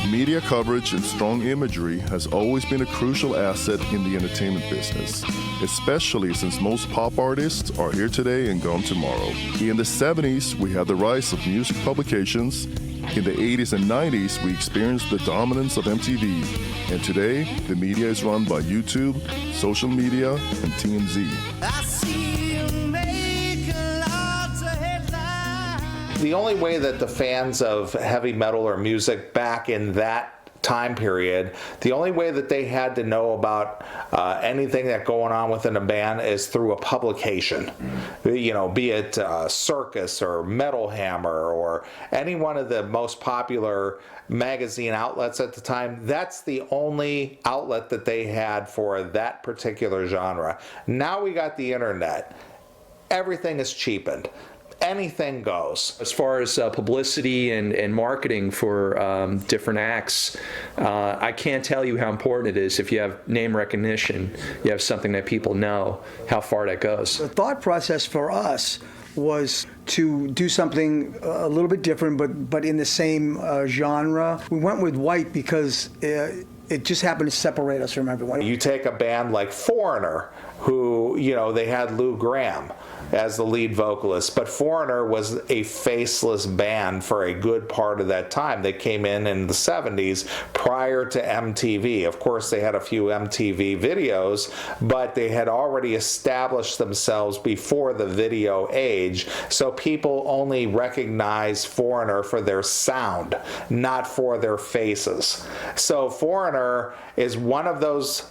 Media coverage and strong imagery has always been a crucial asset in the entertainment business, especially since most pop artists are here today and gone tomorrow. In the 70s, we had the rise of music publications. In the 80s and 90s, we experienced the dominance of MTV. And today, the media is run by YouTube, social media, and TMZ. The only way that the fans of heavy metal or music back in that time period, the only way that they had to know about anything that's going on within a band is through a publication. You know, be it Circus or Metal Hammer or any one of the most popular magazine outlets at the time. That's the only outlet that they had for that particular genre. Now we got the internet. Everything is cheapened. Anything goes. As far as publicity and marketing for different acts, I can't tell you how important it is. If you have name recognition, you have something that people know, how far that goes. The thought process for us was to do something a little bit different, but in the same genre. We went with White because it just happened to separate us from everyone. You take a band like Foreigner, who, you know, they had Lou Gramm. as the lead vocalist. But Foreigner was a faceless band for a good part of that time. They came in the 70s prior to MTV. Of course, they had a few MTV videos, but they had already established themselves before the video age. So people only recognize Foreigner for their sound, not for their faces. So Foreigner is one of those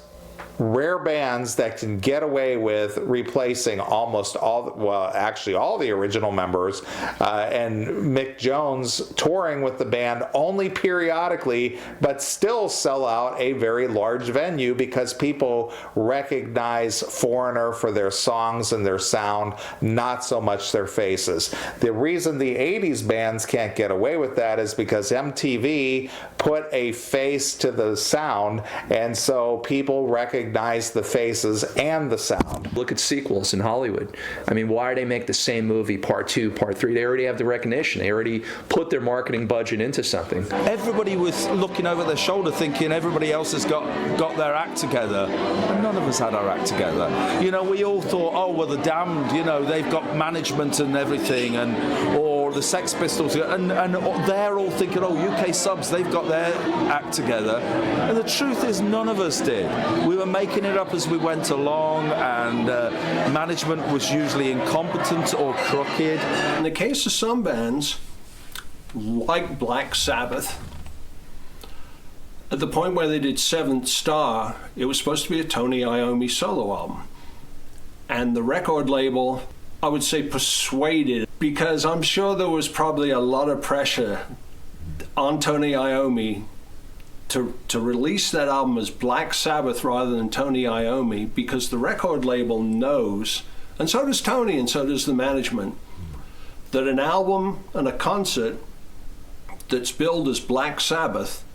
rare bands that can get away with replacing almost all, well, actually all the original members, and Mick Jones touring with the band only periodically, but still sell out a very large venue because people recognize Foreigner for their songs and their sound, not so much their faces. The reason the 80s bands can't get away with that is because MTV put a face to the sound, and so people recognize the faces and the sound. Look at sequels in Hollywood. I mean, why do they make the same movie, part 2, part 3? They already have the recognition. They already put their marketing budget into something. Everybody was looking over their shoulder thinking everybody else has got their act together. And none of us had our act together. You know, we all thought, oh, well, the Damned, you know, they've got management and everything, or the Sex Pistols, and they're all thinking, oh, UK subs, they've got their act together. And the truth is, none of us did. We were making it up as we went along, and management was usually incompetent or crooked. In the case of some bands, like Black Sabbath, at the point where they did Seventh Star, it was supposed to be a Tony Iommi solo album. And the record label, I would say, persuaded, because I'm sure there was probably a lot of pressure on Tony Iommi to release that album as Black Sabbath rather than Tony Iommi, because the record label knows, and so does Tony and so does the management, that an album and a concert that's billed as Black Sabbath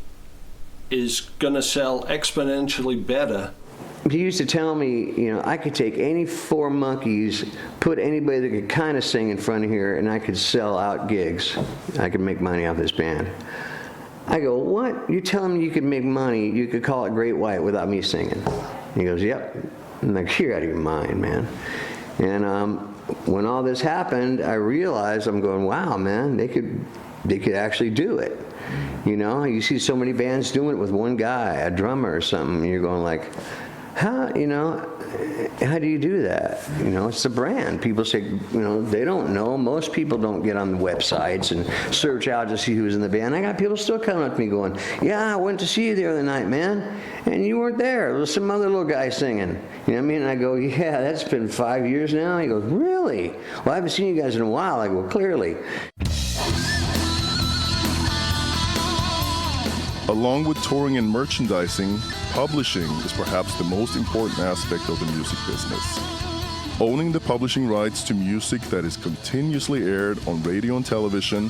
is going to sell exponentially better. He used to tell me, you know, I could take any 4 monkeys, put anybody that could kind of sing in front of here, and I could sell out gigs. I could make money off this band. I go, what? You're telling me you could make money, you could call it Great White without me singing? He goes, yep. I'm like, you're out of your mind, man. And when all this happened, I realized, I'm going, wow, man, they could actually do it. You know, you see so many bands doing it with one guy, a drummer or something, and you're going like, how do you do that? You know, it's the brand. People say, you know, they don't know. Most people don't get on the websites and search out to see who's in the band. I got people still coming up to me going, yeah, I went to see you the other night, man, and you weren't there. There was some other little guy singing. You know what I mean? And I go, yeah, that's been 5 years now. He goes, really? Well, I haven't seen you guys in a while. I go, clearly. Along with touring and merchandising, publishing is perhaps the most important aspect of the music business. Owning the publishing rights to music that is continuously aired on radio and television,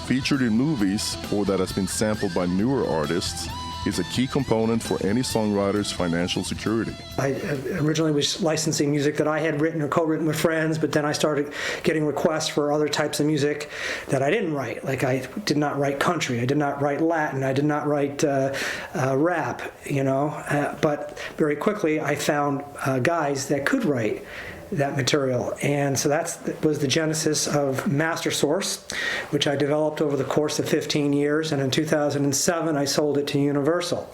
featured in movies, or that has been sampled by newer artists is a key component for any songwriter's financial security. I originally was licensing music that I had written or co-written with friends, but then I started getting requests for other types of music that I didn't write. Like I did not write country, I did not write Latin, I did not write rap, you know. But very quickly I found guys that could write that material, and so that was the genesis of MasterSource, which I developed over the course of 15 years, and in 2007 I sold it to Universal,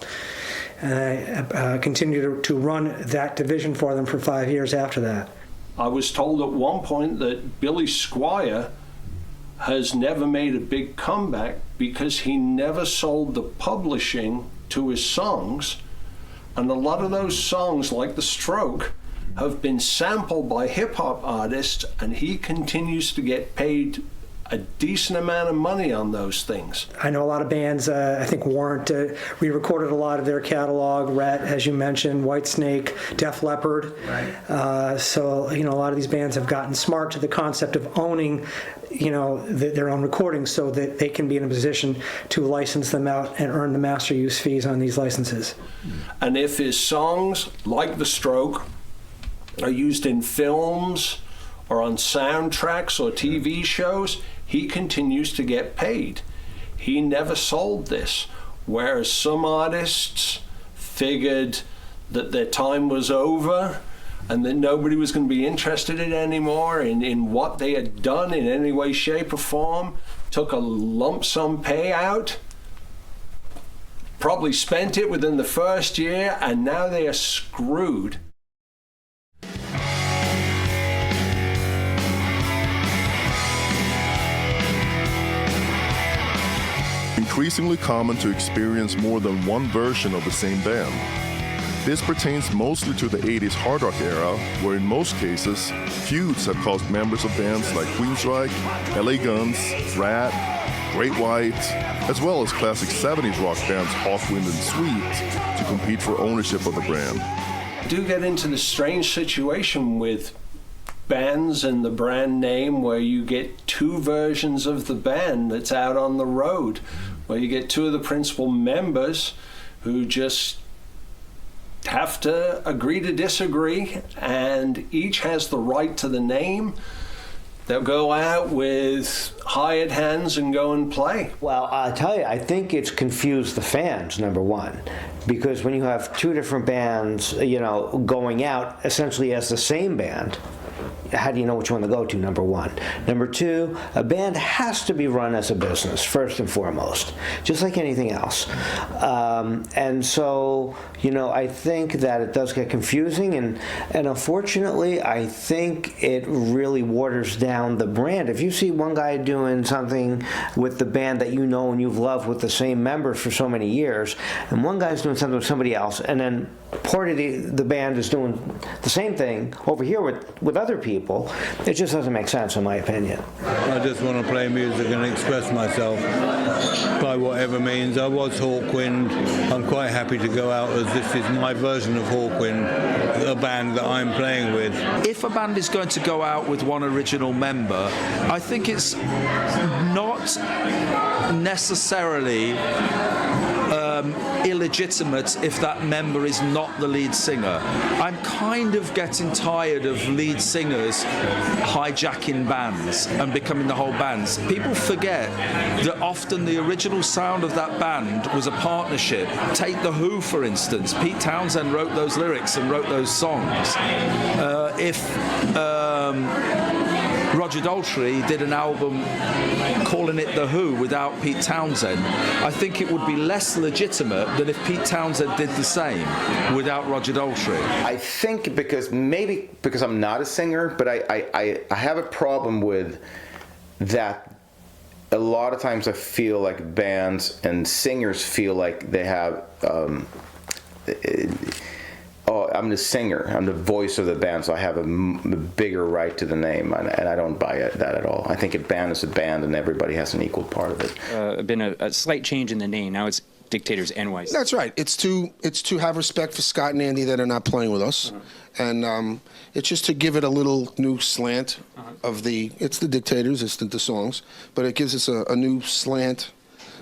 and I continued to run that division for them for 5 years after that. I was told at one point that Billy Squier has never made a big comeback because he never sold the publishing to his songs, and a lot of those songs, like The Stroke, have been sampled by hip-hop artists, and he continues to get paid a decent amount of money on those things. I know a lot of bands, I think Warrant re-recorded a lot of their catalog, Rat, as you mentioned, Whitesnake, Def Leppard. Right. So, you know, a lot of these bands have gotten smart to the concept of owning, you know, their own recordings so that they can be in a position to license them out and earn the master use fees on these licenses. And if his songs, like The Stroke, are used in films or on soundtracks or TV shows, he continues to get paid. He never sold this, whereas some artists figured that their time was over and that nobody was going to be interested in anymore in what they had done in any way, shape, or form, took a lump sum payout, probably spent it within the first year, and now they are screwed. Increasingly common to experience more than one version of the same band. This pertains mostly to the 80s hard rock era, where in most cases, feuds have caused members of bands like Queensryche, LA Guns, Rat, Great White, as well as classic 70s rock bands Hawkwind and Sweet, to compete for ownership of the brand. Do get into the strange situation with bands and the brand name where you get two versions of the band that's out on the road, where you get two of the principal members who just have to agree to disagree, and each has the right to the name. They'll go out with hired hands and go and play. Well, I'll tell you, I think it's confused the fans, number one, because when you have two different bands, going out essentially as the same band, how do you know which one to go to, number one? Number two, a band has to be run as a business, first and foremost, just like anything else. And so, I think that it does get confusing, and unfortunately, I think it really waters down the brand. If you see one guy doing something with the band that you know and you've loved with the same members for so many years, and one guy's doing something with somebody else, and then part of the band is doing the same thing over here with other people, it just doesn't make sense, in my opinion. I just want to play music and express myself by whatever means. I was Hawkwind. I'm quite happy to go out as this is my version of Hawkwind, the band that I'm playing with. If a band is going to go out with one original member, I think it's not necessarily illegitimate if that member is not the lead singer. I'm kind of getting tired of lead singers hijacking bands and becoming the whole bands. People forget that often the original sound of that band was a partnership. Take The Who, for instance. Pete Townsend wrote those lyrics and wrote those songs. If Roger Daltrey did an album calling it The Who without Pete Townsend, I think it would be less legitimate than if Pete Townsend did the same without Roger Daltrey. I think because I'm not a singer, but I have a problem with that. A lot of times I feel like bands and singers feel like they have I'm the singer, I'm the voice of the band, so I have a bigger right to the name, and I don't buy that at all. I think a band is a band, and everybody has an equal part of it. Been a slight change in the name. Now it's Dictators NYC. That's right. It's to have respect for Scott and Andy that are not playing with us, and it's just to give it a little new slant of it's the Dictators, it's the songs, but it gives us a new slant,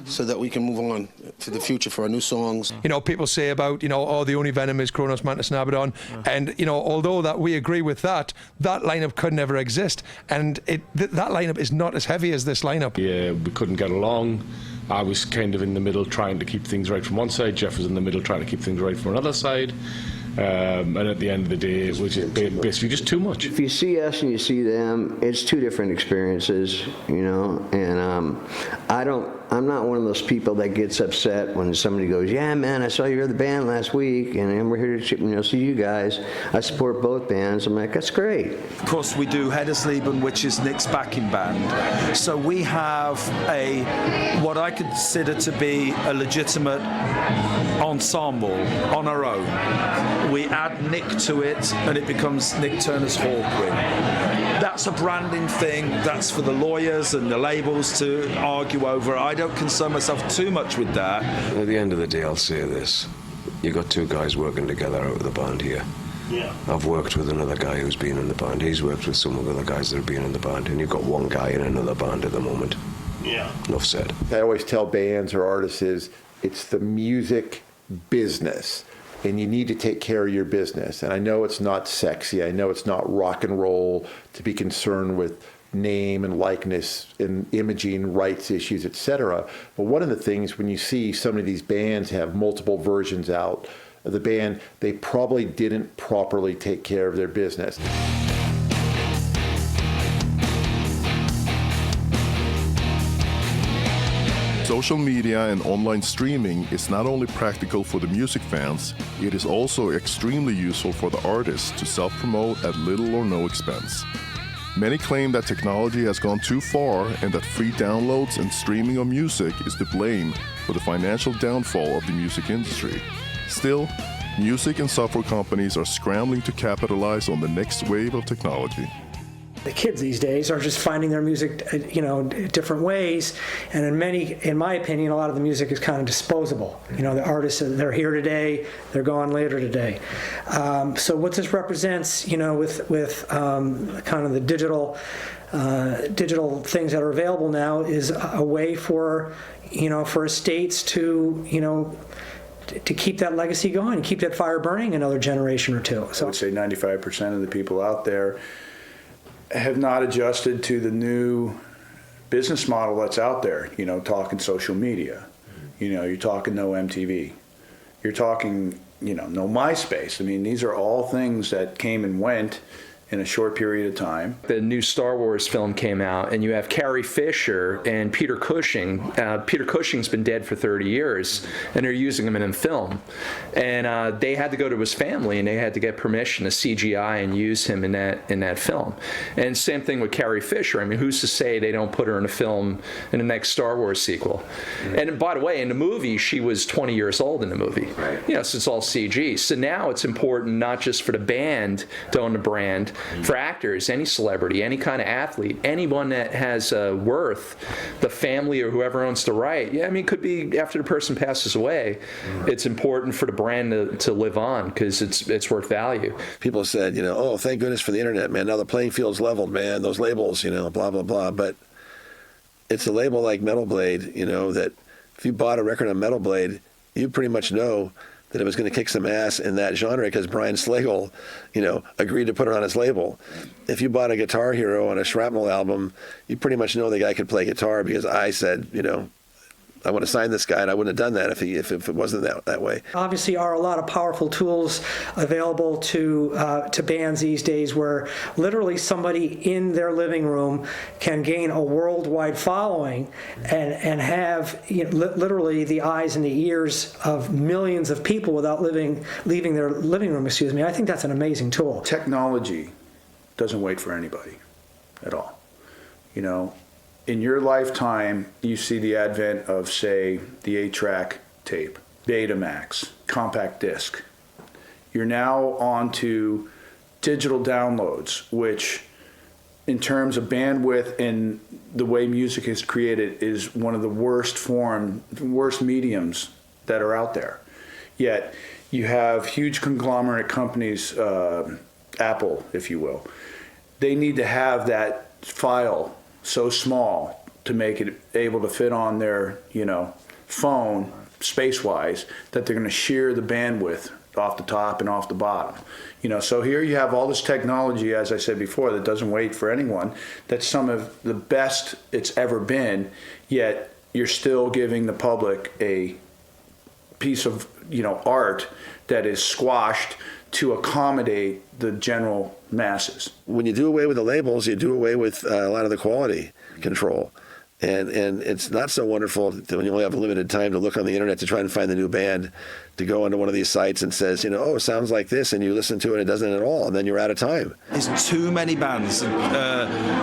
so that we can move on to the future for our new songs. People say about, the only Venom is Kronos, Mantis, and Abaddon, and, although that we agree with that lineup could never exist, and that lineup is not as heavy as this lineup. Yeah, we couldn't get along. I was kind of in the middle trying to keep things right from one side. Jeff was in the middle trying to keep things right from another side. And at the end of the day, it was basically just too much. If you see us and you see them, it's two different experiences, and I'm not one of those people that gets upset when somebody goes, yeah, man, I saw you were the band last week, and we're here to see you guys. I support both bands. I'm like, that's great. Of course, we do Heddersleben, which is Nick's backing band. So we have what I consider to be a legitimate ensemble on our own. We add Nik to it, and it becomes Nik Turner's Hawkwind. That's a branding thing. That's for the lawyers and the labels to argue over. I don't concern myself too much with that. At the end of the day, I'll say this. You got two guys working together out of the band here. Yeah. I've worked with another guy who's been in the band. He's worked with some of the other guys that have been in the band, and you've got one guy in another band at the moment. Yeah. Enough said. I always tell bands or artists it's the music business, and you need to take care of your business. And I know it's not sexy. I know it's not rock and roll to be concerned with name and likeness and imaging rights issues, etc. But one of the things when you see some of these bands have multiple versions out of the band, they probably didn't properly take care of their business. Social media and online streaming is not only practical for the music fans, it is also extremely useful for the artists to self-promote at little or no expense. Many claim that technology has gone too far and that free downloads and streaming of music is to blame for the financial downfall of the music industry. Still, music and software companies are scrambling to capitalize on the next wave of technology. The kids these days are just finding their music, different ways, and in my opinion, a lot of the music is kind of disposable. The artists, they're here today, they're gone later today. So what this represents, with kind of the digital things that are available now, is a way for estates to keep that legacy going, and keep that fire burning another generation or two. So I would say 95% of the people out there have not adjusted to the new business model that's out there. Talking social media, you're talking no MTV, you're talking, no MySpace. I mean, these are all things that came and went in a short period of time. The new Star Wars film came out, and you have Carrie Fisher and Peter Cushing. Peter Cushing's been dead for 30 years, and they're using him in film. And they had to go to his family, and they had to get permission to CGI and use him in that film. And same thing with Carrie Fisher. I mean, who's to say they don't put her in a film in the next Star Wars sequel? And by the way, in the movie, she was 20 years old in the movie. Right. So it's all CG. So now it's important not just for the band to own the brand, for actors, any celebrity, any kind of athlete, anyone that has worth, the family or whoever owns the right. It could be after the person passes away. It's important for the brand to live on because it's worth value. People said, oh, thank goodness for the internet, man. Now the playing field's leveled, man. Those labels, blah, blah, blah. But it's a label like Metal Blade, that if you bought a record on Metal Blade, you pretty much know that it was going to kick some ass in that genre because Brian Slagle, agreed to put it on his label. If you bought a Guitar Hero on a Shrapnel album, you pretty much know the guy could play guitar because I said, I want to sign this guy, and I wouldn't have done that if it wasn't that way. Obviously, are a lot of powerful tools available to bands these days, where literally somebody in their living room can gain a worldwide following and have literally the eyes and the ears of millions of people without leaving their living room. I think that's an amazing tool. Technology doesn't wait for anybody at all. In your lifetime, you see the advent of, say, the 8-track tape, Betamax, compact disc. You're now on to digital downloads, which in terms of bandwidth and the way music is created is one of the worst mediums that are out there. Yet you have huge conglomerate companies, Apple, if you will. They need to have that file so small to make it able to fit on their, phone space-wise, that they're going to shear the bandwidth off the top and off the bottom. So here you have all this technology, as I said before, that doesn't wait for anyone. That's some of the best it's ever been, yet you're still giving the public a piece of, art that is squashed to accommodate the general masses. When you do away with the labels, you do away with a lot of the quality control. And it's not so wonderful when you only have a limited time to look on the internet to try and find the new band, to go onto one of these sites and says, oh, it sounds like this, and you listen to it, it doesn't at all, and then you're out of time. There's too many bands.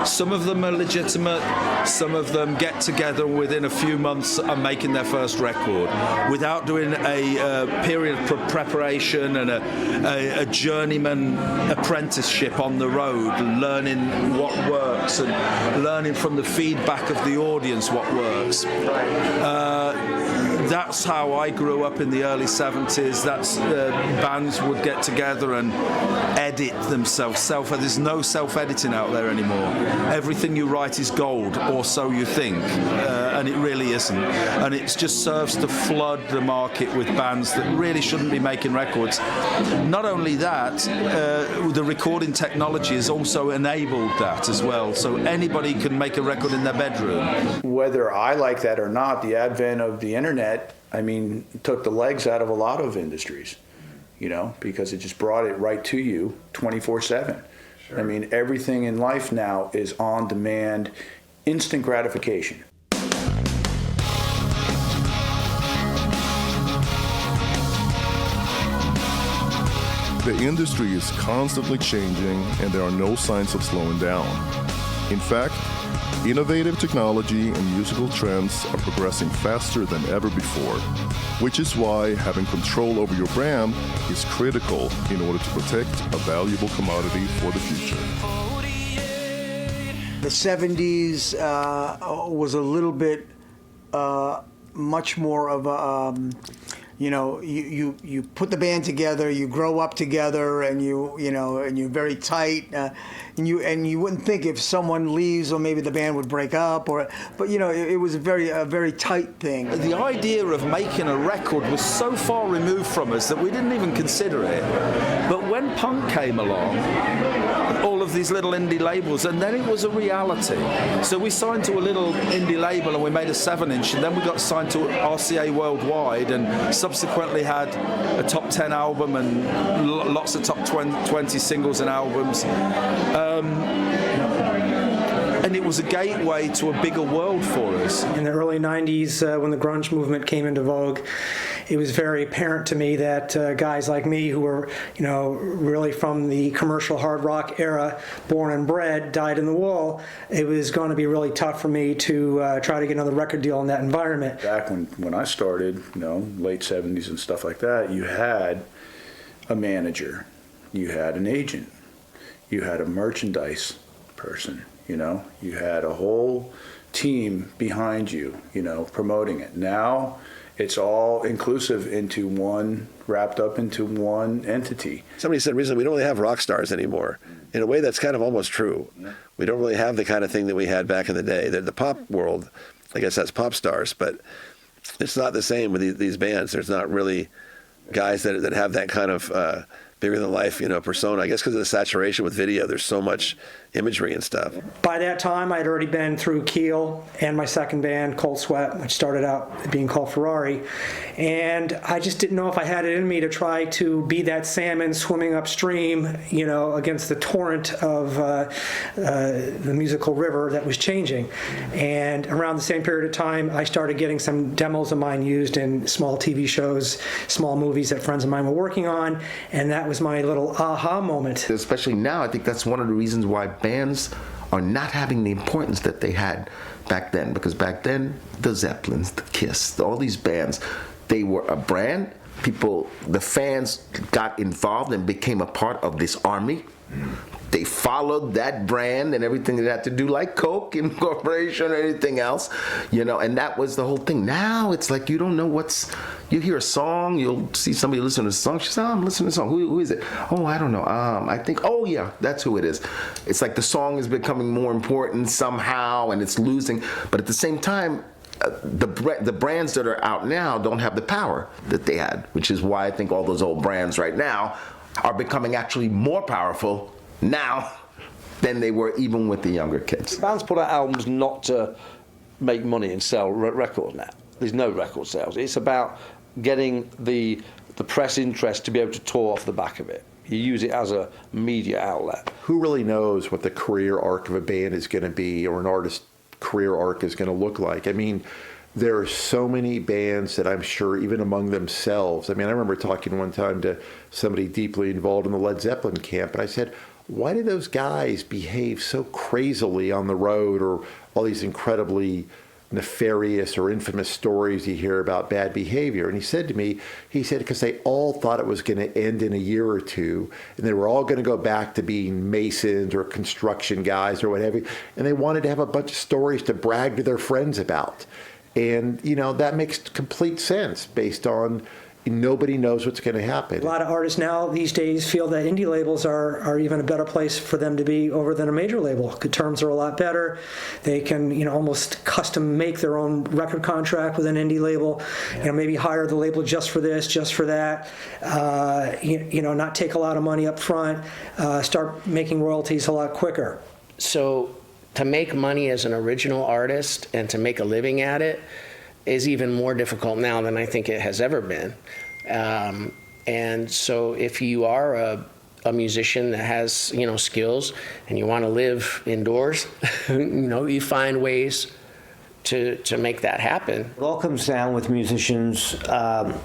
Some of them are legitimate, some of them get together within a few months and making their first record without doing a period of preparation and a journeyman apprenticeship on the road, learning what works and learning from the feedback of the audience what works. That's how I grew up in the early 70s. That's bands would get together and edit themselves. There's no self-editing out there anymore. Everything you write is gold, or so you think, and it really isn't. And it just serves to flood the market with bands that really shouldn't be making records. Not only that, the recording technology has also enabled that as well. So anybody can make a record in their bedroom. Whether I like that or not, the advent of the internet, took the legs out of a lot of industries. you know, because it just brought it right to you 24/7. I mean, everything in life now is on demand, instant gratification. The industry is constantly changing and there are no signs of slowing down. In fact, innovative technology and musical trends are progressing faster than ever before, which is why having control over your brand is critical in order to protect a valuable commodity for the future. The 70s was a little bit much more of a, you know, you put the band together, you grow up together, and and you're very tight, and you wouldn't think if someone leaves or maybe the band would break up, but you know, it was a very tight thing. The idea of making a record was so far removed from us that we didn't even consider it. But when punk came along, all of these little indie labels, and then it was a reality. So we signed to a little indie label and we made a 7-inch, and then we got signed to RCA Worldwide and subsequently had a top 10 album and lots of top 20 singles and albums. And it was a gateway to a bigger world for us. In the early 90s, when the grunge movement came into vogue, it was very apparent to me that guys like me who were, you know, really from the commercial hard rock era, born and bred, dyed in the wool, it was going to be really tough for me to try to get another record deal in that environment. Back when I started, you know, late 70s and stuff like that, you had a manager, you had an agent, you had a merchandise person, you know, you had a whole team behind you, you know, promoting it. Now it's all inclusive into one, wrapped up into one entity. Somebody said recently, we don't really have rock stars anymore. In a way, that's kind of almost true. We don't really have the kind of thing that we had back in the day. The pop world, I guess that's pop stars, but it's not the same with these bands. There's not really guys that have that kind of bigger than life, you know, persona. I guess because of the saturation with video, there's so much imagery and stuff. By that time, I'd already been through Keel and my second band, Cold Sweat, which started out being called Ferrari. And I just didn't know if I had it in me to try to be that salmon swimming upstream, you know, against the torrent of the musical river that was changing. And around the same period of time, I started getting some demos of mine used in small TV shows, small movies that friends of mine were working on. And that was my little aha moment. Especially now, I think that's one of the reasons why bands are not having the importance that they had back then. Because back then, the Zeppelins, the Kiss, all these bands, they were a brand. People, the fans got involved and became a part of this army. They followed that brand and everything that had to do, like Coke Incorporation or anything else, you know, and that was the whole thing. Now it's like you don't know you hear a song, you'll see somebody listen to a song, she says, oh, I'm listening to a song, who is it? Oh, I don't know, I think, oh yeah, that's who it is. It's like the song is becoming more important somehow and it's losing, but at the same time, the brands that are out now don't have the power that they had, which is why I think all those old brands right now are becoming actually more powerful now than they were even with the younger kids. Bands put out albums not to make money and sell records now. There's no record sales. It's about getting the press interest to be able to tour off the back of it. You use it as a media outlet. Who really knows what the career arc of a band is going to be, or an artist's career arc is going to look like? I mean, there are so many bands that I'm sure even among themselves, I mean, I remember talking one time to somebody deeply involved in the Led Zeppelin camp, and I said, why do those guys behave so crazily on the road, or all these incredibly nefarious or infamous stories you hear about bad behavior? And he said to me, because they all thought it was going to end in a year or two, and they were all going to go back to being masons or construction guys or whatever, and they wanted to have a bunch of stories to brag to their friends about. And, you know, that makes complete sense based on nobody knows what's going to happen. A lot of artists now these days feel that indie labels are even a better place for them to be over than a major label. The terms are a lot better. They can, you know, almost custom make their own record contract with an indie label. You know, maybe hire the label just for this, just for that. You know, not take a lot of money up front. Start making royalties a lot quicker. So to make money as an original artist and to make a living at it is even more difficult now than I think it has ever been. And so if you are a musician that has, you know, skills and you want to live indoors, you know, you find ways to make that happen. It all comes down with musicians,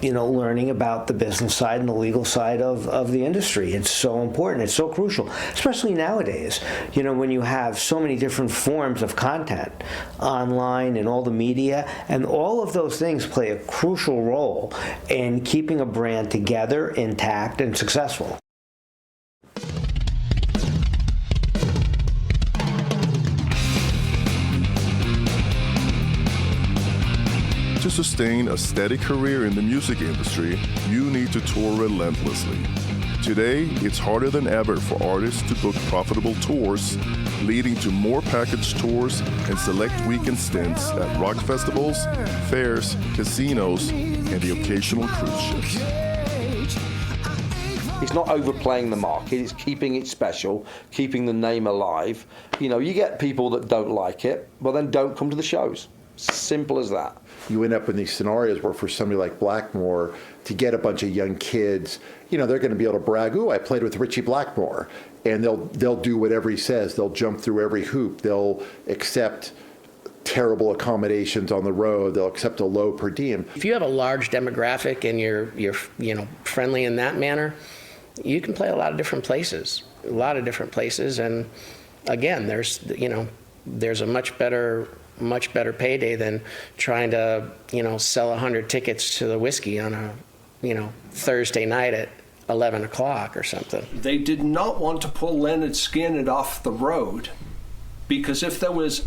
you know, learning about the business side and the legal side of the industry. It's so important. It's so crucial, especially nowadays, you know, when you have so many different forms of content online and all the media, and all of those things play a crucial role in keeping a brand together, intact, and successful. To sustain a steady career in the music industry, you need to tour relentlessly. Today, it's harder than ever for artists to book profitable tours, leading to more package tours and select weekend stints at rock festivals, fairs, casinos, and the occasional cruise ships. It's not overplaying the market, it's keeping it special, keeping the name alive. You know, you get people that don't like it, well then don't come to the shows. Simple as that. You end up in these scenarios where for somebody like Blackmore, to get a bunch of young kids, you know, they're going to be able to brag, ooh, I played with Richie Blackmore. And they'll do whatever he says. They'll jump through every hoop. They'll accept terrible accommodations on the road. They'll accept a low per diem. If you have a large demographic and you're you know, friendly in that manner, you can play a lot of different places. And again, there's a much better payday than trying to, you know, sell 100 tickets to the whiskey on a, you know, Thursday night at 11 o'clock or something. They did not want to pull Lynyrd Skynyrd off the road, because if there was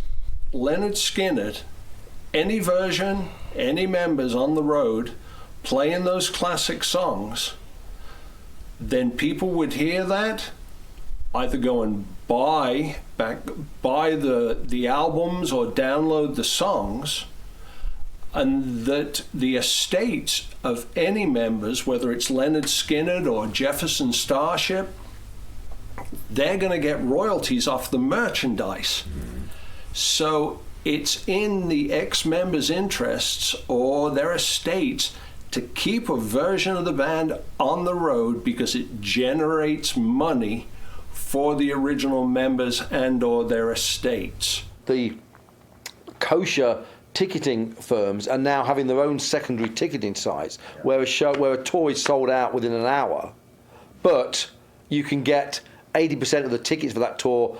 Lynyrd Skynyrd, any version, any members on the road playing those classic songs, then people would hear that, either go and buy the albums or download the songs, and that the estates of any members, whether it's Lynyrd Skynyrd or Jefferson Starship, they're going to get royalties off the merchandise. So it's in the ex-members' interests or their estates to keep a version of the band on the road, because it generates money for the original members and or their estates. The kosher ticketing firms are now having their own secondary ticketing sites, where a tour is sold out within an hour, but you can get 80% of the tickets for that tour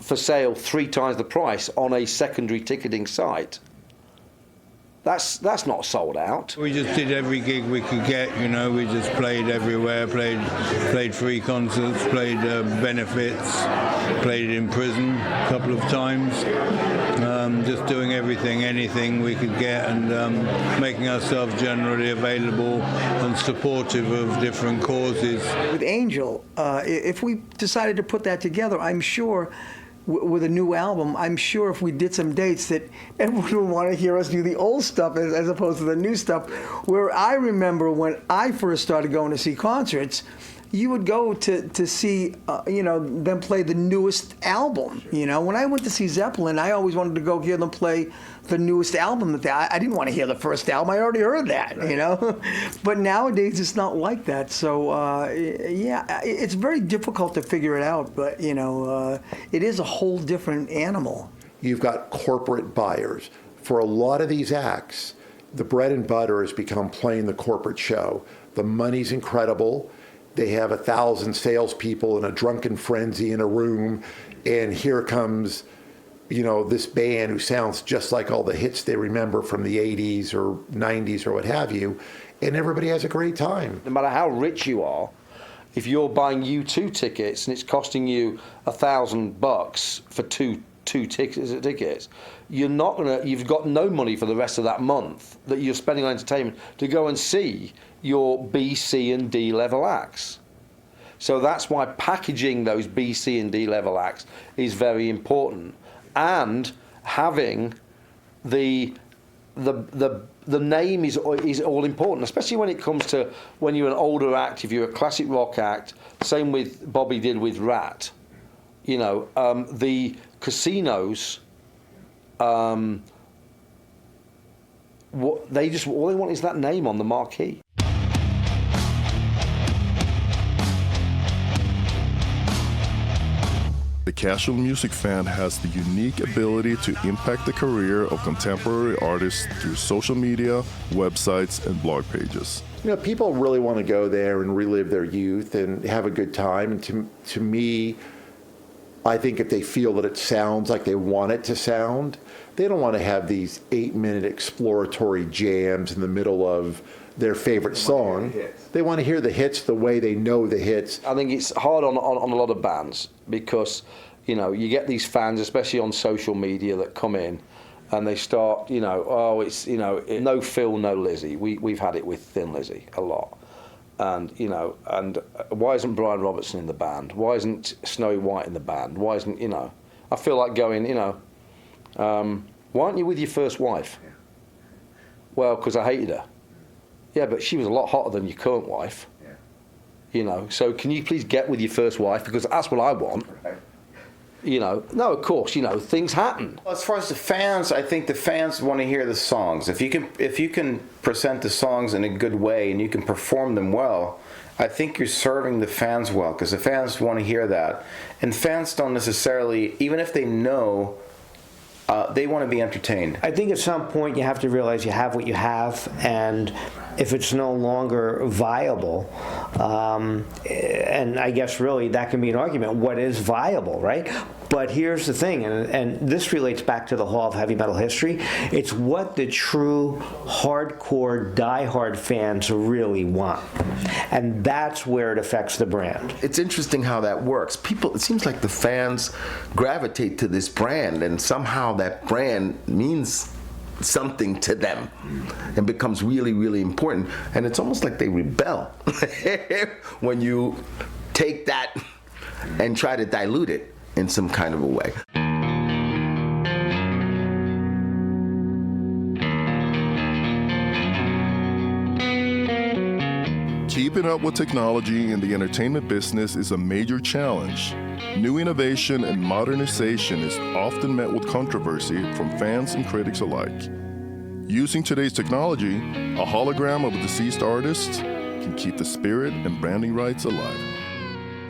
for sale 3 times the price on a secondary ticketing site. That's not sold out. We just did every gig we could get, you know. We just played everywhere, played free concerts, played benefits, played in prison a couple of times. Just doing anything we could get, and making ourselves generally available and supportive of different causes. With Angel, if we decided to put that together, I'm sure, with a new album, I'm sure if we did some dates that everyone would want to hear us do the old stuff as opposed to the new stuff. Where I remember when I first started going to see concerts, you would go to see, you know, them play the newest album. You know, when I went to see Zeppelin, I always wanted to go hear them play the newest album. I didn't want to hear the first album. I already heard that, you know. But nowadays, it's not like that. So, yeah, it's very difficult to figure it out. But, you know, it is a whole different animal. You've got corporate buyers. For a lot of these acts, the bread and butter has become playing the corporate show. The money's incredible. They have 1,000 salespeople in a drunken frenzy in a room, and here comes, you know, this band who sounds just like all the hits they remember from the 80s or 90s or what have you, and everybody has a great time. No matter how rich you are, if you're buying U2 tickets and it's costing you $1,000 for two tickets, you've got no money for the rest of that month that you're spending on entertainment to go and see your B, C, and D level acts. So that's why packaging those B, C, and D level acts is very important, and having the name is all important, especially when it comes to when you're an older act. If you're a classic rock act, same with Bobby did with Rat. You know, the casinos, all they want is that name on the marquee. The casual music fan has the unique ability to impact the career of contemporary artists through social media, websites, and blog pages. You know, people really want to go there and relive their youth and have a good time. And to me, I think if they feel that it sounds like they want it to sound, they don't want to have these 8-minute exploratory jams in the middle of their favorite song. They want to hear the hits the way they know the hits. I think it's hard on a lot of bands because, you know, you get these fans, especially on social media, that come in and they start, you know, oh, it's, you know, no Phil, no Lizzy. We've had it with Thin Lizzy a lot. And, you know, and why isn't Brian Robertson in the band? Why isn't Snowy White in the band? Why isn't, you know, I feel like going, you know, why aren't you with your first wife? Yeah. Well, because I hated her. Yeah, but she was a lot hotter than your current wife. Yeah. You know, so can you please get with your first wife? Because that's what I want. Right. You know, no, of course, you know, things happen. Well, as far as the fans, I think the fans want to hear the songs. If you can present the songs in a good way and you can perform them well, I think you're serving the fans well, because the fans want to hear that. And fans don't necessarily, even if they know, they want to be entertained. I think at some point you have to realize you have what you have, and if it's no longer viable, and I guess really that can be an argument, what is viable, right? But here's the thing, and this relates back to the Hall of Heavy Metal History, it's what the true hardcore, diehard fans really want. And that's where it affects the brand. It's interesting how that works. People, it seems like the fans gravitate to this brand, and somehow that brand means something to them and becomes really, really important. And it's almost like they rebel when you take that and try to dilute it in some kind of a way. Keeping up with technology in the entertainment business is a major challenge. New innovation and modernization is often met with controversy from fans and critics alike. Using today's technology, a hologram of a deceased artist can keep the spirit and branding rights alive.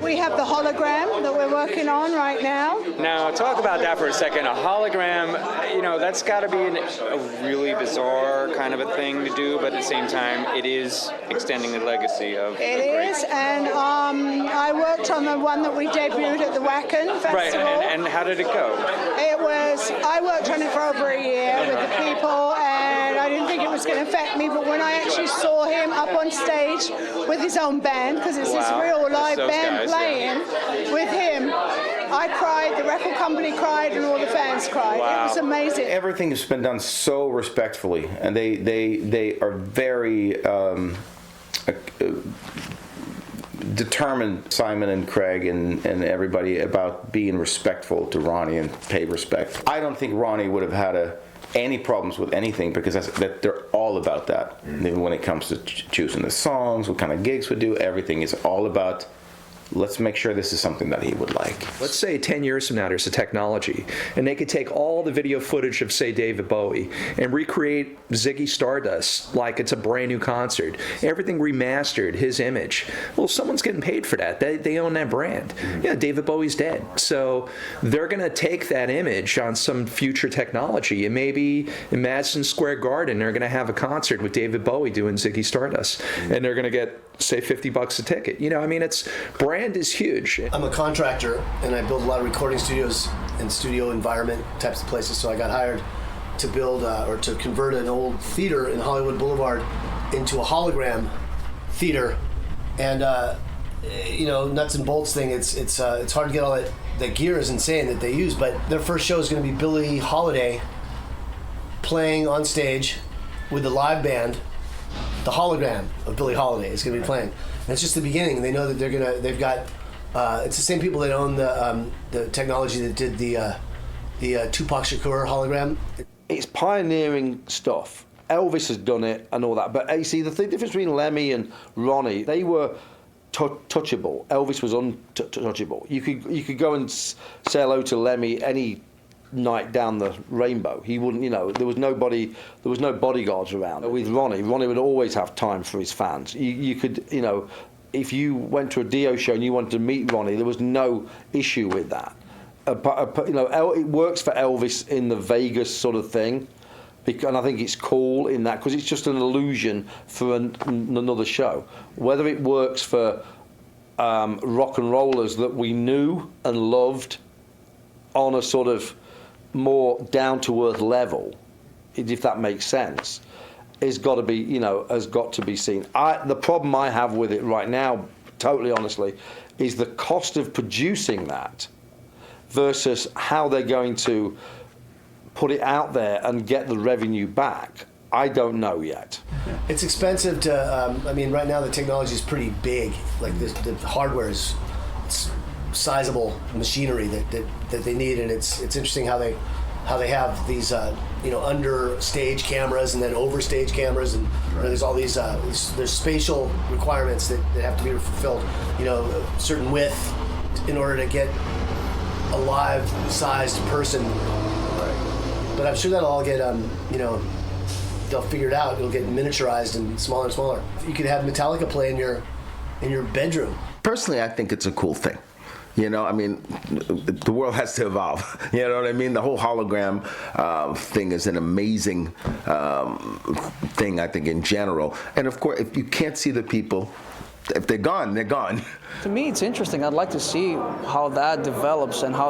We have the hologram that we're working on right now. Now, talk about that for a second. A hologram, you know, that's got to be a really bizarre kind of a thing to do, but at the same time, it is extending the legacy of. It is, and I worked on the one that we debuted at the Wacken Festival. Right, and how did it go? I worked on it for over a year with the people, and I didn't think it was going to affect me, but when I actually saw him up on stage with his own band, because it's his real live band playing with him, I cried, the record company cried, and all the fans cried. Wow. It was amazing. Everything has been done so respectfully, and they are very determined, Simon and Craig and everybody, about being respectful to Ronnie and pay respect. I don't think Ronnie would have had any problems with anything, because that they're all about that. Even when it comes to choosing the songs, what kind of gigs we do, everything is all about, let's make sure this is something that he would like. Let's say 10 years from now there's a technology, and they could take all the video footage of, say, David Bowie and recreate Ziggy Stardust like it's a brand new concert. Everything remastered, his image. Well, someone's getting paid for that. They own that brand. Yeah, David Bowie's dead. So they're going to take that image on some future technology, and maybe in Madison Square Garden they're going to have a concert with David Bowie doing Ziggy Stardust, and they're going to get, say, $50 a ticket. You know, I mean, it's brand is huge. I'm a contractor, and I build a lot of recording studios and studio environment types of places, so I got hired to build or to convert an old theater in Hollywood Boulevard into a hologram theater. And you know, nuts and bolts thing, it's hard to get all that gear is insane that they use, but their first show is going to be Billie Holiday playing on stage with a live band. The hologram of Billie Holiday is going to be playing. And it's just the beginning. They know that they've got, it's the same people that own the technology that did the Tupac Shakur hologram. It's pioneering stuff. Elvis has done it and all that. But you see, the difference between Lemmy and Ronnie, they were touchable. Elvis was untouchable. You could go and say hello to Lemmy any night down the rainbow. He wouldn't, you know, there was no bodyguards around. With Ronnie would always have time for his fans. You could, you know, if you went to a Dio show and you wanted to meet Ronnie, there was no issue with that. it works for Elvis in the Vegas sort of thing, and I think it's cool in that because it's just an illusion for another show. Whether it works for rock and rollers that we knew and loved on a sort of more down-to-earth level, if that makes sense, has got to be seen. The problem I have with it right now, totally honestly, is the cost of producing that versus how they're going to put it out there and get the revenue back. I don't know yet. It's expensive to, right now the technology is pretty big. Like the hardware is sizable machinery that they need, and it's interesting how they have these under stage cameras and then over stage cameras, and there's all these there's spatial requirements that have to be fulfilled. A certain width in order to get a live sized person. Right. But I'm sure that'll all get they'll figure it out. It'll get miniaturized and smaller and smaller. You could have Metallica play in your bedroom. Personally, I think it's a cool thing. The world has to evolve. You know what I mean? The whole hologram thing is an amazing thing, I think, in general. And of course, if you can't see the people, if they're gone, they're gone. To me, it's interesting. I'd like to see how that develops and how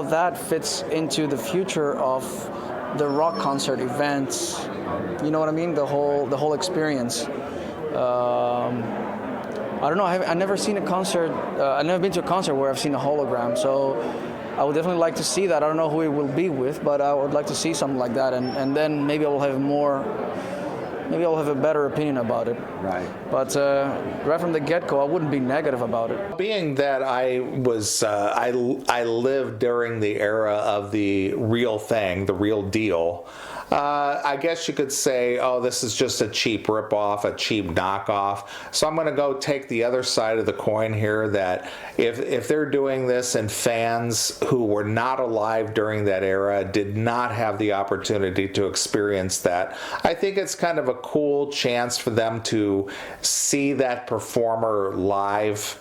that fits into the future of the rock concert events. You know what I mean? The whole experience. I don't know. I've never seen a concert. I've never been to a concert where I've seen a hologram. So I would definitely like to see that. I don't know who it will be with, but I would like to see something like that, and then maybe I will have maybe I'll have a better opinion about it. Right. But right from the get-go, I wouldn't be negative about it. Being that I was, I lived during the era of the real thing, the real deal. I guess you could say, oh, this is just a cheap ripoff, a cheap knockoff. So I'm going to go take the other side of the coin here, that if they're doing this and fans who were not alive during that era did not have the opportunity to experience that, I think it's kind of a cool chance for them to see that performer live,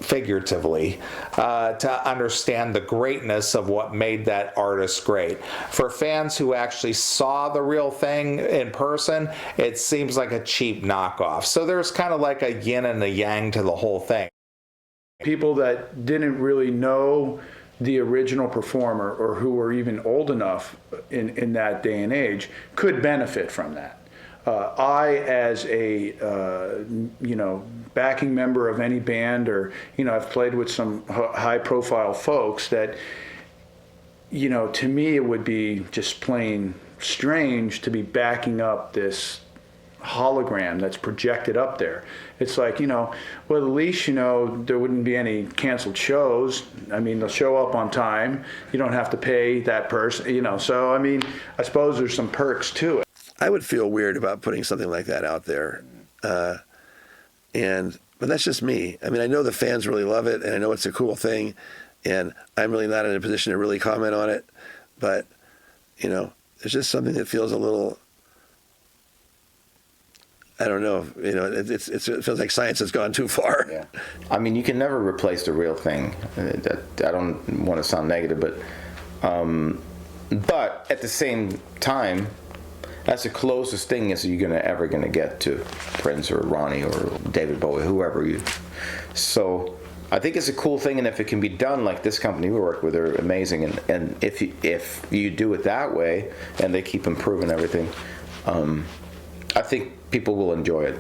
figuratively, to understand the greatness of what made that artist great. For fans who actually saw the real thing in person, it seems like a cheap knockoff. So there's kind of like a yin and a yang to the whole thing. People that didn't really know the original performer, or who were even old enough in that day and age, could benefit from that. I, as a backing member of any band, or I've played with some high-profile folks that, to me it would be just plain strange to be backing up this hologram that's projected up there. It's like, well, at least there wouldn't be any canceled shows. They'll show up on time. You don't have to pay that person. So I suppose there's some perks to it. I would feel weird about putting something like that out there. But that's just me. I know the fans really love it, and I know it's a cool thing, and I'm really not in a position to really comment on it. But, there's just something that feels a little, I don't know, it feels like science has gone too far. Yeah. You can never replace the real thing. I don't want to sound negative, but at the same time, that's the closest thing as you're ever going to get to Prince or Ronnie or David Bowie, whoever you. So I think it's a cool thing, and if it can be done like this company we work with, they're amazing. And if you do it that way, and they keep improving everything, I think people will enjoy it.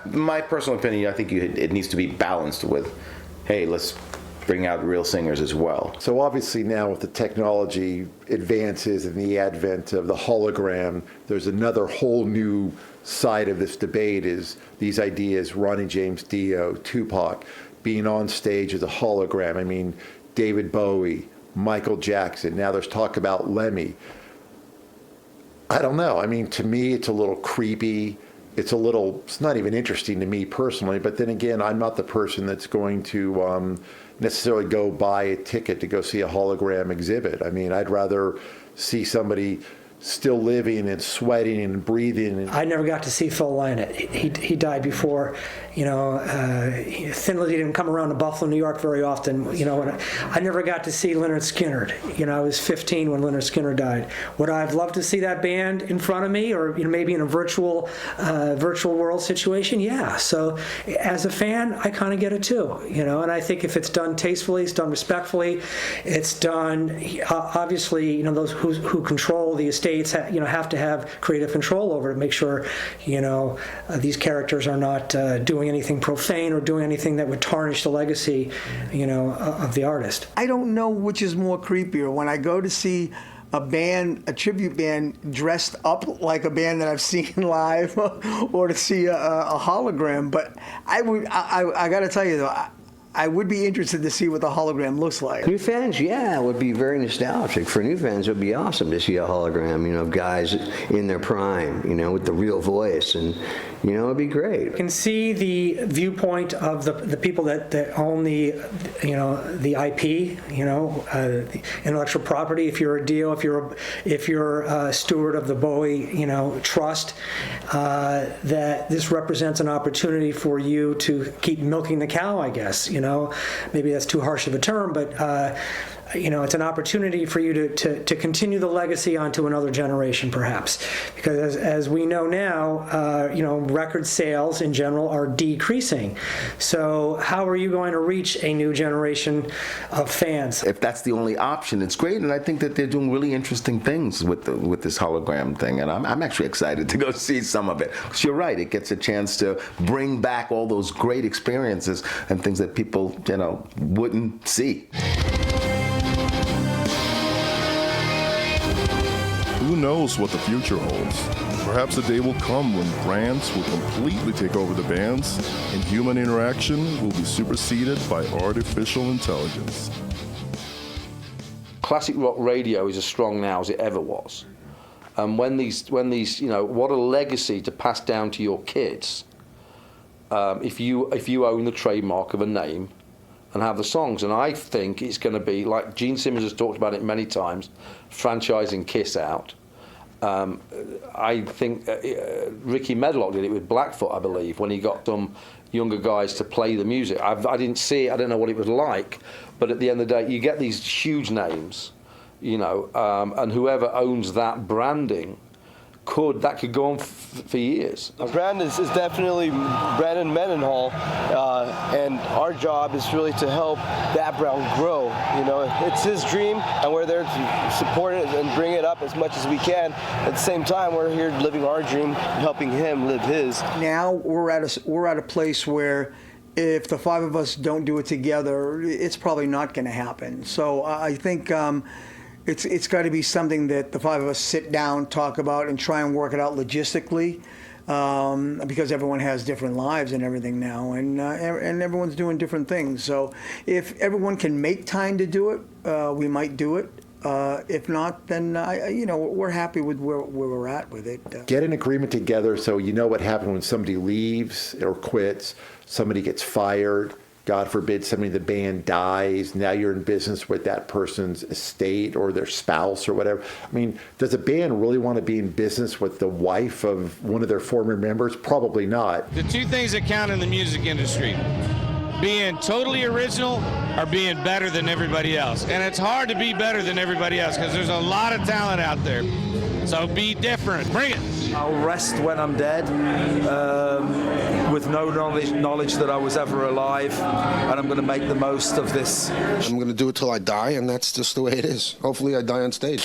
My personal opinion, I think it needs to be balanced with, hey, let's bring out real singers as well. So obviously now with the technology advances and the advent of the hologram, there's another whole new side of this debate, is these ideas, Ronnie James Dio, Tupac, being on stage as a hologram. David Bowie, Michael Jackson, now there's talk about Lemmy. I don't know. To me, it's a little creepy. It's not even interesting to me personally, but then again, I'm not the person that's going to necessarily go buy a ticket to go see a hologram exhibit. I'd rather see somebody still living and sweating and breathing. I never got to see Phil Lynott. He died before, Thin Lizzy didn't come around to Buffalo, New York very often. And I never got to see Lynyrd Skynyrd. I was 15 when Lynyrd Skynyrd died. Would I have loved to see that band in front of me, or maybe in a virtual world situation? Yeah. So as a fan, I kind of get it too. And I think if it's done tastefully, it's done respectfully, it's done. Obviously, those who control the estates, have to have creative control over it. Make sure, these characters are not doing anything profane or doing anything that would tarnish the legacy, of the artist. I don't know which is more creepier, when I go to see a tribute band dressed up like a band that I've seen live, or to see a hologram. But I got to tell you though, I would be interested to see what the hologram looks like. New fans, yeah, it would be very nostalgic. For new fans, it would be awesome to see a hologram, of guys in their prime, with the real voice, and, it'd be great. You can see the viewpoint of the people that own the IP, the intellectual property. If you're a deal, if you're a steward of the Bowie, trust, that this represents an opportunity for you to keep milking the cow, I guess. Maybe that's too harsh of a term, but it's an opportunity for you to continue the legacy onto another generation, perhaps, because as we know now, record sales in general are decreasing. So how are you going to reach a new generation of fans? If that's the only option, it's great, and I think that they're doing really interesting things with this hologram thing, and I'm actually excited to go see some of it. Because you're right, it gets a chance to bring back all those great experiences and things that people, wouldn't see. Who knows what the future holds? Perhaps a day will come when brands will completely take over the bands and human interaction will be superseded by artificial intelligence. Classic rock radio is as strong now as it ever was. And when these, what a legacy to pass down to your kids. If you own the trademark of a name and have the songs, and I think it's going to be like Gene Simmons has talked about it many times, franchising Kiss out. I think Ricky Medlock did it with Blackfoot, I believe, when he got some younger guys to play the music. I didn't see it, I don't know what it was like, but at the end of the day, you get these huge names, and whoever owns that branding could go on for years. The brand is definitely Brandon Mendenhall, and our job is really to help that brand grow. It's his dream, and we're there to support it and bring it up as much as we can. At the same time, we're here living our dream, helping him live his. Now we're at a place where if the five of us don't do it together, it's probably not going to happen. So I think it's got to be something that the five of us sit down, talk about, and try and work it out logistically, because everyone has different lives and everything now, and everyone's doing different things. So if everyone can make time to do it, we might do it. If not, then we're happy with where we're at with it. Get an agreement together so you know what happens when somebody leaves or quits, somebody gets fired. God forbid somebody in the band dies. Now you're in business with that person's estate or their spouse or whatever. I mean, does a band really want to be in business with the wife of one of their former members? Probably not. The two things that count in the music industry: being totally original or being better than everybody else. And it's hard to be better than everybody else because there's a lot of talent out there. So be different. Bring it. I'll rest when I'm dead, with no knowledge that I was ever alive, and I'm going to make the most of this. I'm going to do it till I die, and that's just the way it is. Hopefully I die on stage.